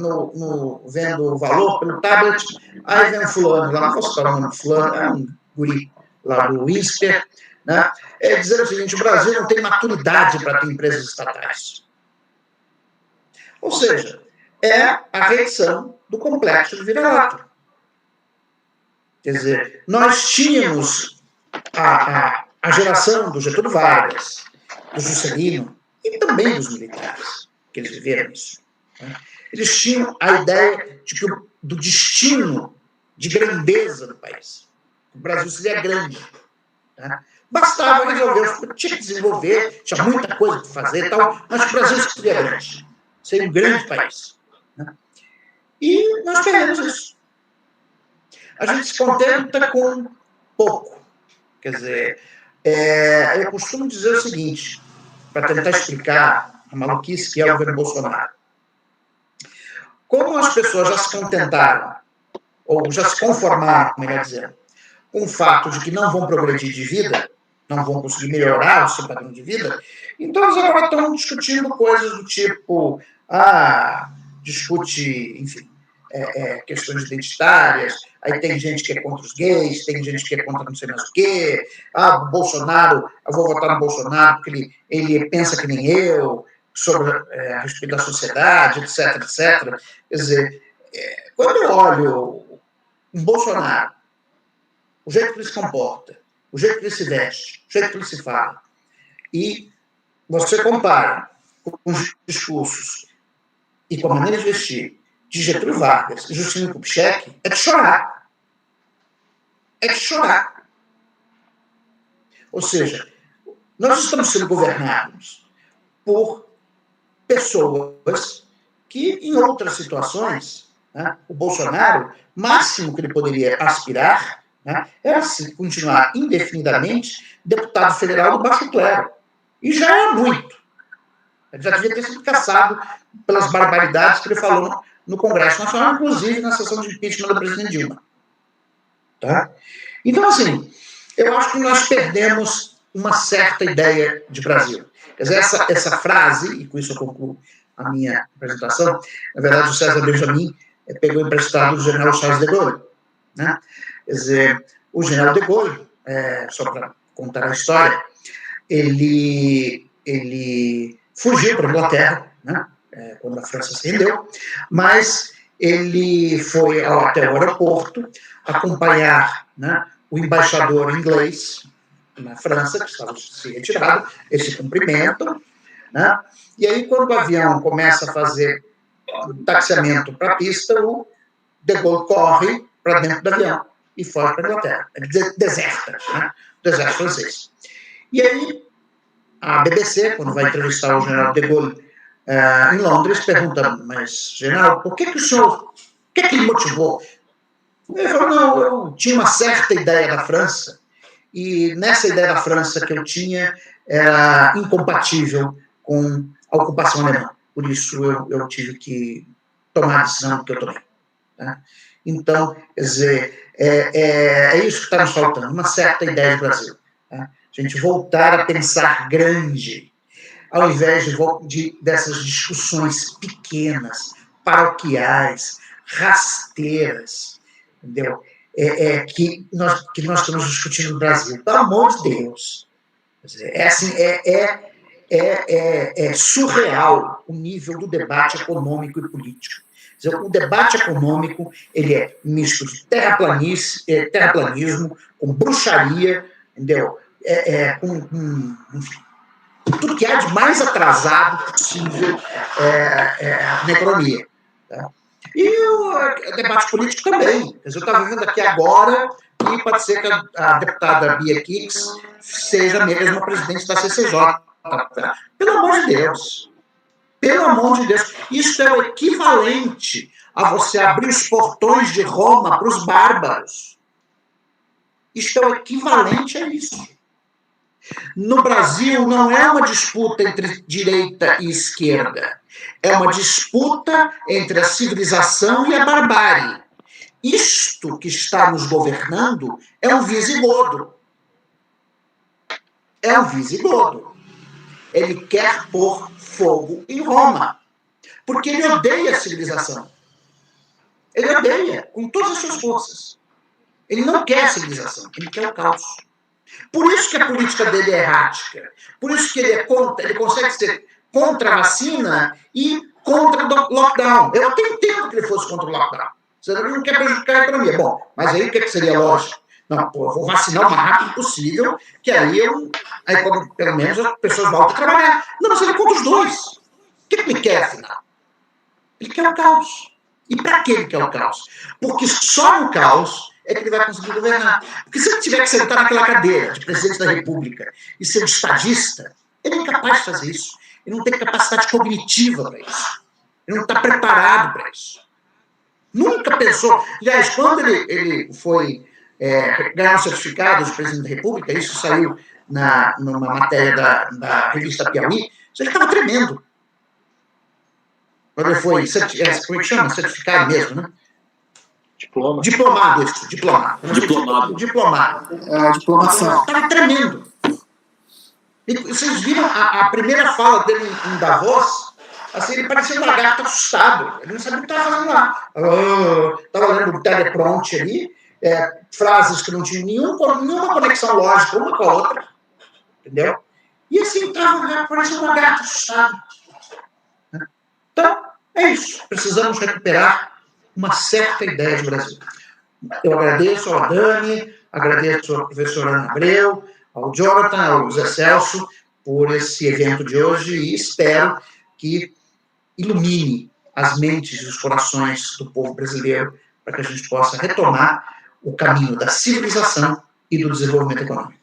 vendo o Valor pelo tablet, aí vem um fulano lá, não vou citar o nome do fulano, é um guri lá do INSPER, né, dizendo o seguinte: o Brasil não tem maturidade para ter empresas estatais. Ou seja, é a reação do complexo de vira-lata. Quer dizer, nós tínhamos a geração do Getúlio Vargas, do Juscelino e também dos militares, que eles viveram isso. Né? Eles tinham a ideia do destino de grandeza do país. O Brasil seria grande. Né? Bastava resolver, tinha que desenvolver, tinha muita coisa para fazer e tal, mas o Brasil seria grande. Seria um grande país. Né? E nós perdemos isso. A gente se contenta com pouco. Quer dizer, eu costumo dizer o seguinte, para tentar explicar a maluquice que é o governo Bolsonaro. Como as pessoas já se contentaram, ou já se conformaram, melhor dizendo, com o fato de que não vão progredir de vida, não vão conseguir melhorar o seu padrão de vida, então eles agora estão discutindo coisas do tipo, discute, enfim, questões identitárias, aí tem gente que é contra os gays, tem gente que é contra não sei mais o quê, o Bolsonaro, eu vou votar no Bolsonaro porque ele pensa que nem eu, sobre a respeito da sociedade, etc, etc. Quer dizer, quando eu olho um Bolsonaro, o jeito que ele se comporta, o jeito que ele se veste, o jeito que ele se fala, e você compara com os discursos e com a maneira de vestir de Getúlio Vargas e Juscelino Kubitschek, é de chorar. É de chorar. Ou seja, nós estamos sendo governados por pessoas que, em outras situações, né, o Bolsonaro, máximo que ele poderia aspirar, né, era se continuar indefinidamente deputado federal do baixo clero. E já é muito. Ele já devia ter sido caçado pelas barbaridades que ele falou no Congresso Nacional, inclusive na sessão de impeachment da presidente Dilma. Tá? Então, assim, eu acho que nós perdemos uma certa ideia de Brasil. Quer dizer, essa frase, e com isso eu concluo a minha apresentação, na verdade o César Benjamin pegou emprestado do general Charles de Gaulle, né? Quer dizer, o general de Gaulle, só para contar a história, ele fugiu para a Inglaterra, né? Quando a França se rendeu, mas ele foi até o aeroporto acompanhar, né, o embaixador inglês na França, que estava se retirado, eles se cumprimentam, né? E aí, quando o avião começa a fazer taxiamento para a pista, o de Gaulle corre para dentro do avião e foge para a Inglaterra. Ele deserta, né? O deserto francês. E aí, a BBC, quando vai entrevistar o general de Gaulle em Londres, pergunta, mas, general, por que o senhor, o que lhe motivou? Ele falou, não, eu tinha uma certa ideia da França, e nessa ideia da França que eu tinha era incompatível com a ocupação alemã. Por isso eu tive que tomar a decisão que eu tomei. Tá? Então, quer dizer, é isso que está nos faltando, uma certa ideia do Brasil. Tá? A gente voltar a pensar grande, ao invés dessas discussões pequenas, paroquiais, rasteiras, entendeu? Que nós estamos discutindo no Brasil. Pelo amor de Deus. É surreal o nível do debate econômico e político. Quer dizer, o debate econômico ele é misto de terraplanismo, com bruxaria, entendeu? Enfim, tudo que há de mais atrasado possível na economia. Tá? E o debate político também. Quer dizer, eu estava vendo aqui agora e pode ser que a deputada Bia Kicis seja mesmo a presidente da CCJ. Pelo amor de Deus. Pelo amor de Deus. Isso é o equivalente a você abrir os portões de Roma para os bárbaros. Isso é o equivalente a isso. No Brasil, não é uma disputa entre direita e esquerda. É uma disputa entre a civilização e a barbárie. Isto que está nos governando é um visigodo. É um visigodo. Ele quer pôr fogo em Roma. Porque ele odeia a civilização. Ele odeia, com todas as suas forças. Ele não quer a civilização, ele quer o caos. Por isso que a política dele é errática. Por isso que ele consegue ser contra a vacina e contra o lockdown. Eu até entendo que ele fosse contra o lockdown. Você não quer prejudicar a economia. Bom, mas aí o que seria lógico? Não, pô, eu vou vacinar o mais rápido possível, que aí pelo menos as pessoas voltam a trabalhar. Não, mas ele é contra os dois. O que ele quer, afinal? Ele quer o caos. E para que ele quer o caos? Porque só no caos é que ele vai conseguir governar. Porque se ele tiver que sentar naquela cadeira de presidente da República e ser um estadista, ele é incapaz de fazer isso. Ele não tem capacidade cognitiva para isso. Ele não está preparado para isso. Nunca pensou. Aliás, quando ele foi ganhar o certificado de presidente da República, isso saiu numa matéria da revista Piauí, ele estava tremendo. Quando ele foi, como é que chama? Certificado mesmo, né? Diplomado. Diplomação. Estava tremendo. E vocês viram a primeira fala dele em Davos? Assim, ele parecia um lagarto assustado. Ele não sabia o que estava fazendo lá. Estava lendo o teleprompter ali, frases que não tinham nenhuma conexão lógica uma com a outra. Entendeu? E assim, parecia um lagarto assustado. Então, é isso. Precisamos recuperar uma certa ideia de Brasil. Eu agradeço ao Adame, agradeço ao professor Ana Abreu, ao Jonathan, ao Zé Celso, por esse evento de hoje e espero que ilumine as mentes e os corações do povo brasileiro para que a gente possa retomar o caminho da civilização e do desenvolvimento econômico.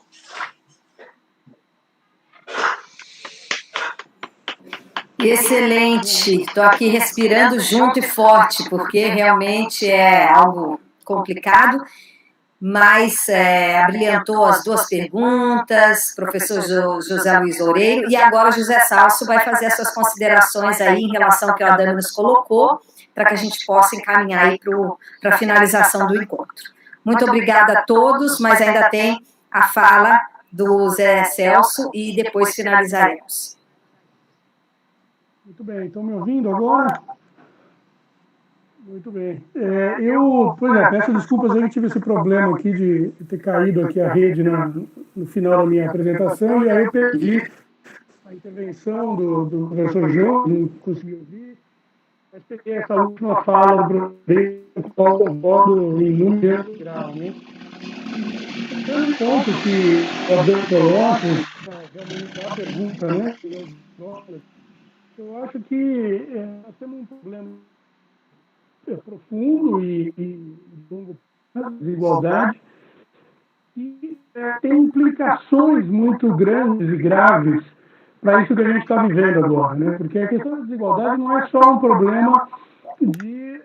Excelente, estou aqui respirando junto e forte, porque realmente é algo complicado, mas abrilhantou as duas perguntas, professor José Luiz Loureiro, e agora o José Celso vai fazer as suas considerações aí em relação ao que o Adame nos colocou, para que a gente possa encaminhar aí para a finalização do encontro. Muito obrigada a todos, mas ainda tem a fala do Zé Celso e depois finalizaremos. Muito bem, estão me ouvindo agora? Muito bem. Peço desculpas aí que tive esse problema aqui de ter caído aqui a rede no final da minha apresentação, e aí eu perdi a intervenção do professor João, não consegui ouvir, mas peguei essa última fala do professor, com qual concordo em número grau, né? Tendo em conta que o Adão coloca, realmente é uma pergunta, né? Eu acho que nós temos um problema profundo e longo prazo, desigualdade, e tem implicações muito grandes e graves para isso que a gente está vivendo agora, né? Porque a questão da desigualdade não é só um problema de,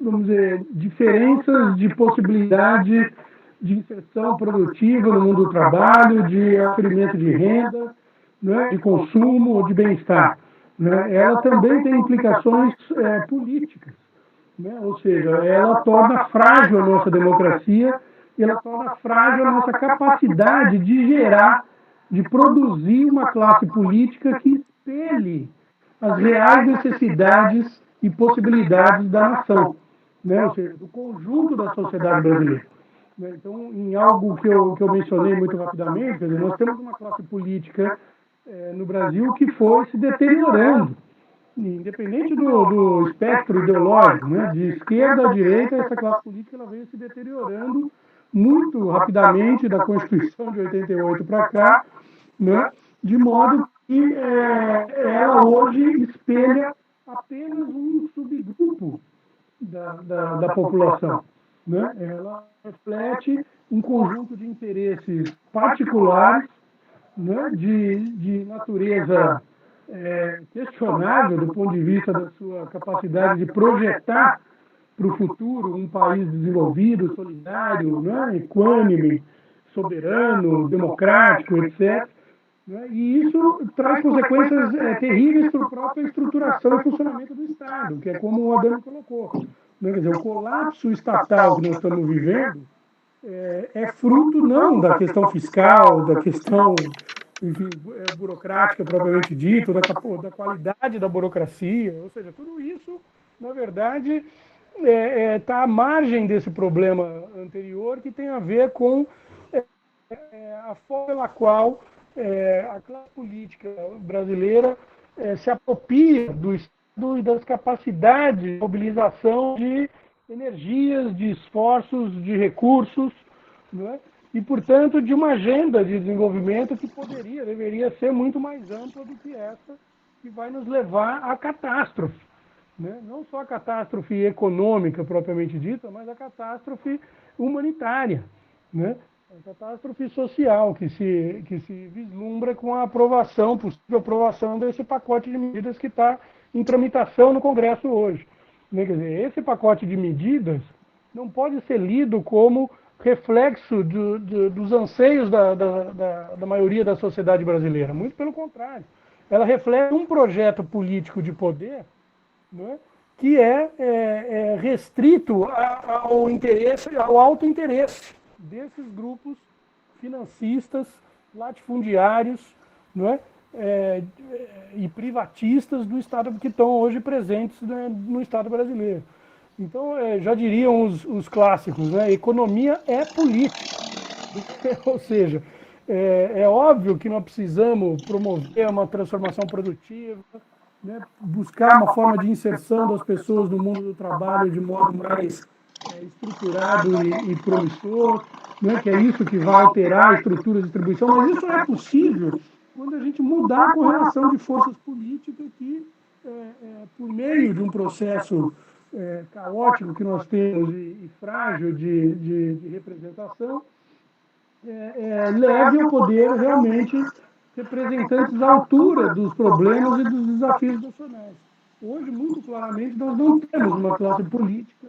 vamos dizer, diferenças de possibilidade de inserção produtiva no mundo do trabalho, de aferimento de renda, né, de consumo ou de bem-estar. Né? Ela também tem implicações políticas, né? Ou seja, ela torna frágil a nossa democracia e ela torna frágil a nossa capacidade de gerar, de produzir uma classe política que espelhe as reais necessidades e possibilidades da nação, né? Ou seja, do conjunto da sociedade brasileira. Então, em algo que eu mencionei muito rapidamente, quer dizer, nós temos uma classe política no Brasil que foi se deteriorando, independente do espectro ideológico, né? De esquerda a direita, essa classe política ela veio se deteriorando muito rapidamente da Constituição de 88 para cá, né? De modo que ela hoje espelha apenas um subgrupo da população, né? Ela reflete um conjunto de interesses particulares, né? De natureza questionável do ponto de vista da sua capacidade de projetar para o futuro um país desenvolvido, solidário, né? Equânime, soberano, democrático, etc. Né? E isso traz consequências terríveis para a própria estruturação e funcionamento do Estado, que é como o Adão colocou. Né? Quer dizer, o colapso estatal que nós estamos vivendo é fruto não da questão fiscal, da questão, enfim, burocrática propriamente dita, da qualidade da burocracia, ou seja, tudo isso, na verdade, está à margem desse problema anterior, que tem a ver com a forma pela qual a classe política brasileira se apropria do Estado e das capacidades de mobilização de energias, de esforços, de recursos, né? E, portanto, de uma agenda de desenvolvimento que deveria ser muito mais ampla do que essa, que vai nos levar à catástrofe. Né? Não só a catástrofe econômica propriamente dita, mas a catástrofe humanitária, né? A catástrofe social que se vislumbra com a possível aprovação desse pacote de medidas que está em tramitação no Congresso hoje. Quer dizer, esse pacote de medidas não pode ser lido como reflexo dos anseios da maioria da sociedade brasileira. Muito pelo contrário. Ela reflete um projeto político de poder, né, que é restrito ao interesse, ao autointeresse desses grupos financistas, latifundiários, né, e privatistas do Estado que estão hoje presentes, né, no Estado brasileiro. Então, já diriam os clássicos, né, economia é política. Ou seja, é óbvio que nós precisamos promover uma transformação produtiva, né, buscar uma forma de inserção das pessoas no mundo do trabalho de modo mais estruturado e promissor, né, que é isso que vai alterar a estrutura de distribuição, mas isso é possível quando a gente mudar a correlação de forças políticas que, por meio de um processo caótico que nós temos e frágil de representação, leve ao poder realmente representantes à altura dos problemas e dos desafios nacionais. Hoje, muito claramente, nós não temos uma classe política,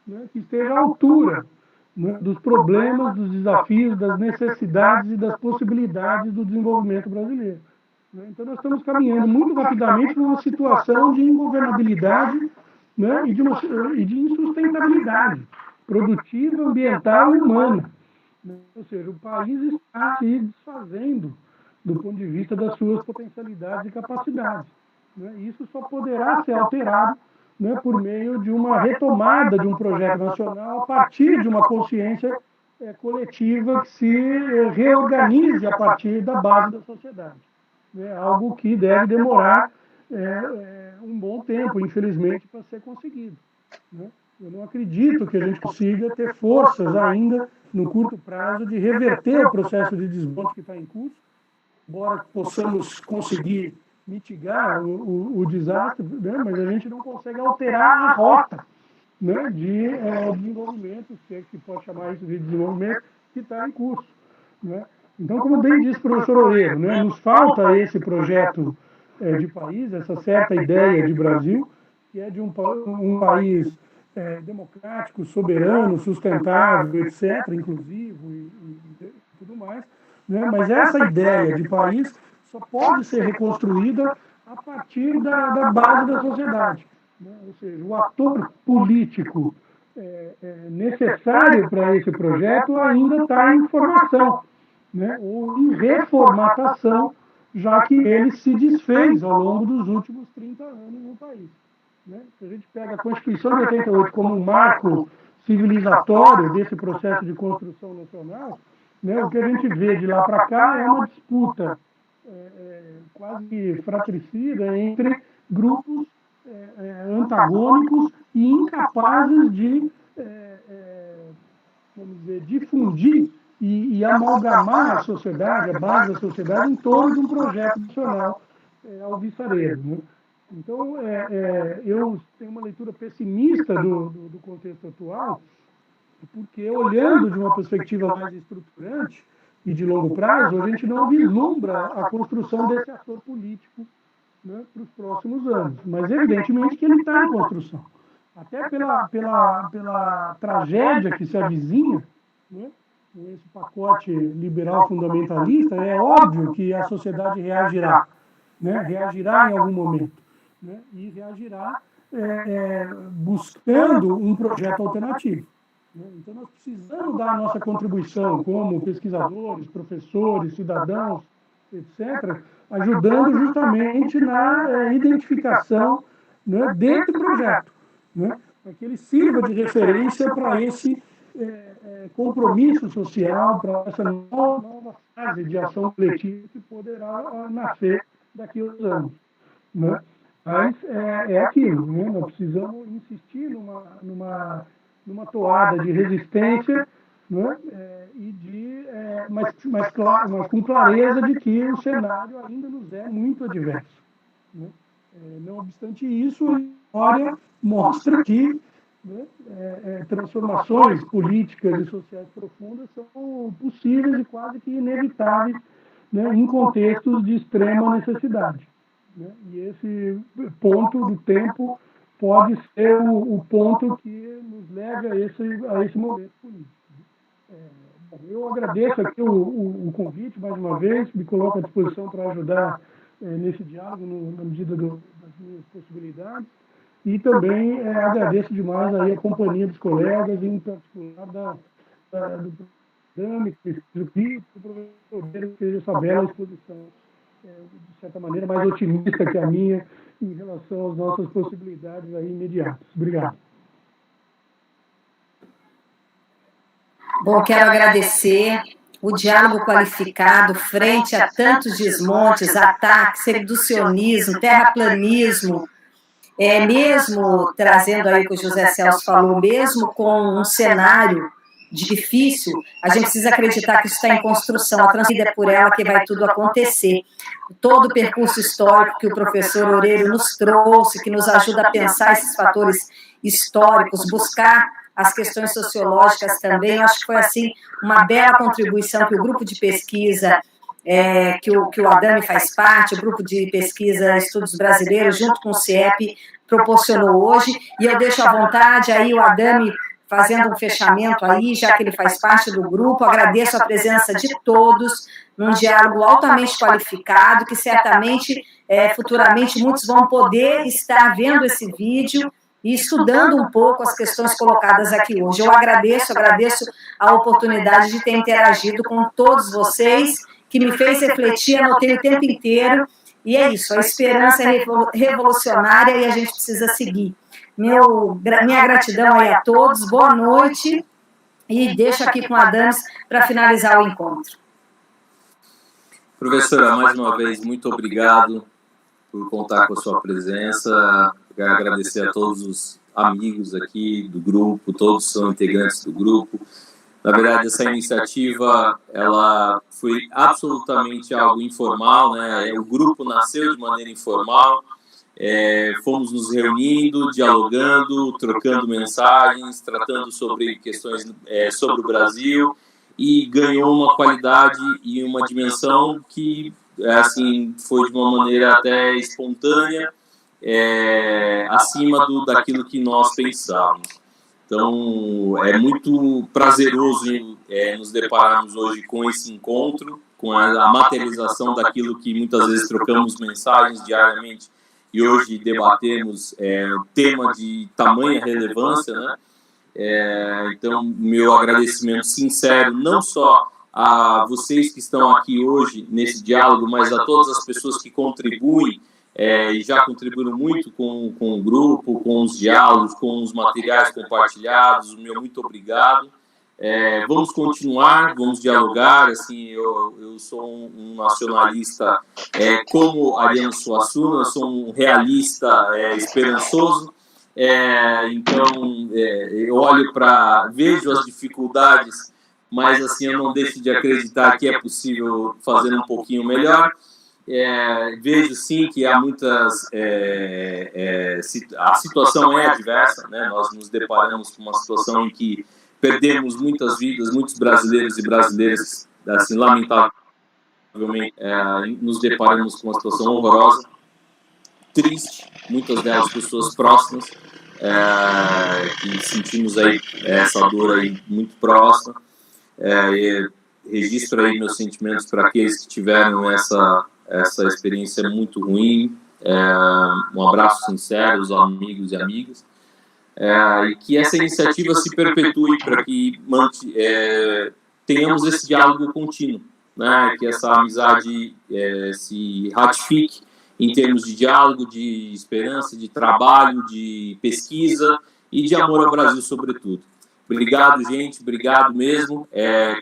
né, que esteja à altura, né, dos problemas, dos desafios, das necessidades e das possibilidades do desenvolvimento brasileiro. Né? Então, nós estamos caminhando muito rapidamente para uma situação de ingovernabilidade, né, e de insustentabilidade. produtiva, ambiental e humana. Ou seja, o país está se desfazendo do ponto de vista das suas potencialidades e capacidades. Isso só poderá ser alterado por meio de uma retomada de um projeto nacional a partir de uma consciência coletiva que se reorganize a partir da base da sociedade. Algo que deve demorar um bom tempo, infelizmente, para ser conseguido. Eu não acredito que a gente consiga ter forças ainda, no curto prazo, de reverter o processo de desmonte que está em curso, embora possamos conseguir mitigar o desastre, mas a gente não consegue alterar a rota de desenvolvimento, se é que pode chamar isso de desenvolvimento, que está em curso. Então, como bem disse o professor Oreiro, nos falta esse projeto de país, essa certa ideia de Brasil, que é de um país democrático, soberano, sustentável, etc., inclusivo e tudo mais. Mas essa ideia de país só pode ser reconstruída a partir da base da sociedade. Ou seja, o ator político necessário para esse projeto ainda está em formação, ou em reformatação, já que ele se desfez ao longo dos últimos 30 anos no país. Se a gente pega a Constituição de 88 como um marco civilizatório desse processo de construção nacional, o que a gente vê de lá para cá é uma disputa quase fratricida entre grupos antagônicos e incapazes de, vamos dizer, difundir e amalgamar a sociedade, a base da sociedade, em torno de um projeto nacional alvissareiro. Então, eu tenho uma leitura pessimista do contexto atual, porque, olhando de uma perspectiva mais estruturante e de longo prazo, a gente não vislumbra a construção desse ator político para os próximos anos. Mas, evidentemente, que ele está em construção. Até pela tragédia que se avizinha, com esse pacote liberal fundamentalista, é óbvio que a sociedade reagirá, reagirá em algum momento, e reagirá buscando um projeto alternativo. Então, nós precisamos dar a nossa contribuição como pesquisadores, professores, cidadãos, etc., ajudando justamente na identificação desse projeto, para que ele sirva de referência para esse compromisso social, para essa nova fase de ação coletiva que poderá nascer daqui a uns anos. Mas é aquilo, nós precisamos insistir numa toada de resistência, mas com clareza de que o cenário ainda nos é muito adverso. Não obstante isso, a história mostra que transformações políticas e sociais profundas são possíveis e quase que inevitáveis em contextos de extrema necessidade. E esse ponto do tempo pode ser o ponto que nos leve a esse momento político. Eu agradeço aqui o convite, mais uma vez, me coloco à disposição para ajudar nesse diálogo, na medida das minhas possibilidades, e também agradeço demais aí a companhia dos colegas, em particular do programa, do professor, que fez essa bela exposição, de certa maneira, mais otimista que a minha, em relação às nossas possibilidades aí imediatas. Obrigado. Bom, quero agradecer o diálogo qualificado frente a tantos desmontes, ataques, reducionismo, terraplanismo, mesmo trazendo aí o que o José Celso falou, mesmo com um cenário difícil, a gente precisa acreditar que isso está em construção, a transferida é por ela que vai tudo acontecer. Todo o percurso histórico que o professor Oreiro nos trouxe, que nos ajuda a pensar esses fatores históricos, buscar as questões sociológicas também, eu acho que foi assim uma bela contribuição que o grupo de pesquisa, que o Adame faz parte, o grupo de pesquisa Estudos Brasileiros, junto com o CIEP, proporcionou hoje, e eu deixo à vontade aí o Adame fazendo um fechamento aí, já que ele faz parte do grupo. Agradeço a presença de todos num diálogo altamente qualificado, que certamente, futuramente, muitos vão poder estar vendo esse vídeo e estudando um pouco as questões colocadas aqui hoje. Eu agradeço a oportunidade de ter interagido com todos vocês, que me fez refletir, anotei o tempo inteiro, e é isso, a esperança é revolucionária e a gente precisa seguir. Minha gratidão aí a todos, boa noite, e deixo aqui com a Adams para finalizar o encontro. Professora, mais uma vez, muito obrigado por contar com a sua presença. Quero agradecer a todos os amigos aqui do grupo, todos são integrantes do grupo. Na verdade, essa iniciativa, ela foi absolutamente algo informal, né? O grupo nasceu de maneira informal, fomos nos reunindo, dialogando, trocando mensagens, tratando sobre questões sobre o Brasil, e ganhou uma qualidade e uma dimensão que, assim, foi de uma maneira até espontânea, acima daquilo que nós pensávamos. Então, é muito prazeroso nos depararmos hoje com esse encontro, com a materialização daquilo que muitas vezes trocamos mensagens diariamente e hoje debatemos tema de tamanha relevância, né? Então, meu agradecimento sincero, não só a vocês que estão aqui hoje nesse diálogo, mas a todas as pessoas que contribuem, e já contribuíram muito com o grupo, com os diálogos, com os materiais compartilhados. O meu muito obrigado. Vamos continuar, vamos dialogar. Assim, eu sou um nacionalista como Ariano Suassuna, sou um realista esperançoso. Então, eu olho vejo as dificuldades, mas assim, eu não deixo de acreditar que é possível fazer um pouquinho melhor. Vejo sim que há muitas a situação é adversa, né? Nós nos deparamos com uma situação em que perdemos muitas vidas, muitos brasileiros e brasileiras, assim, lamentavelmente nos deparamos com uma situação horrorosa, triste, muitas delas pessoas próximas, que sentimos aí essa dor aí muito próxima. Registro aí meus sentimentos para aqueles que tiveram essa experiência muito ruim. Um abraço sincero aos amigos e amigas, e que essa iniciativa se perpetue para que tenhamos esse diálogo contínuo, né? Que essa amizade se ratifique em termos de diálogo, de esperança, de trabalho, de pesquisa e de amor ao Brasil, sobretudo. Obrigado, gente, obrigado mesmo,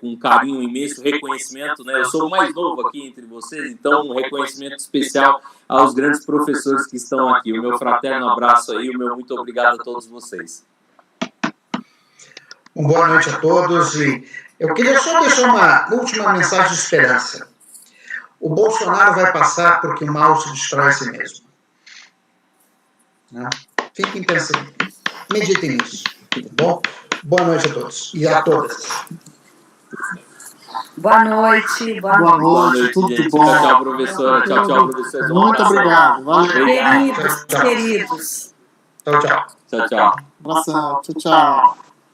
com um carinho imenso, reconhecimento, né? Eu sou o mais novo aqui entre vocês, então um reconhecimento especial aos grandes professores que estão aqui. O meu fraterno abraço aí, o meu muito obrigado a todos vocês. Boa noite a todos, e eu queria só deixar uma última mensagem de esperança. O Bolsonaro vai passar porque o mal se destrói a si mesmo. Né? Fiquem pensando, meditem nisso, tá bom? Boa noite a todos e a todas. Boa noite. Boa noite, tudo de bom. Tchau, professora. Tchau, professor. Muito obrigado. Valeu. Queridos. Tchau. Tchau. Abração. Tchau.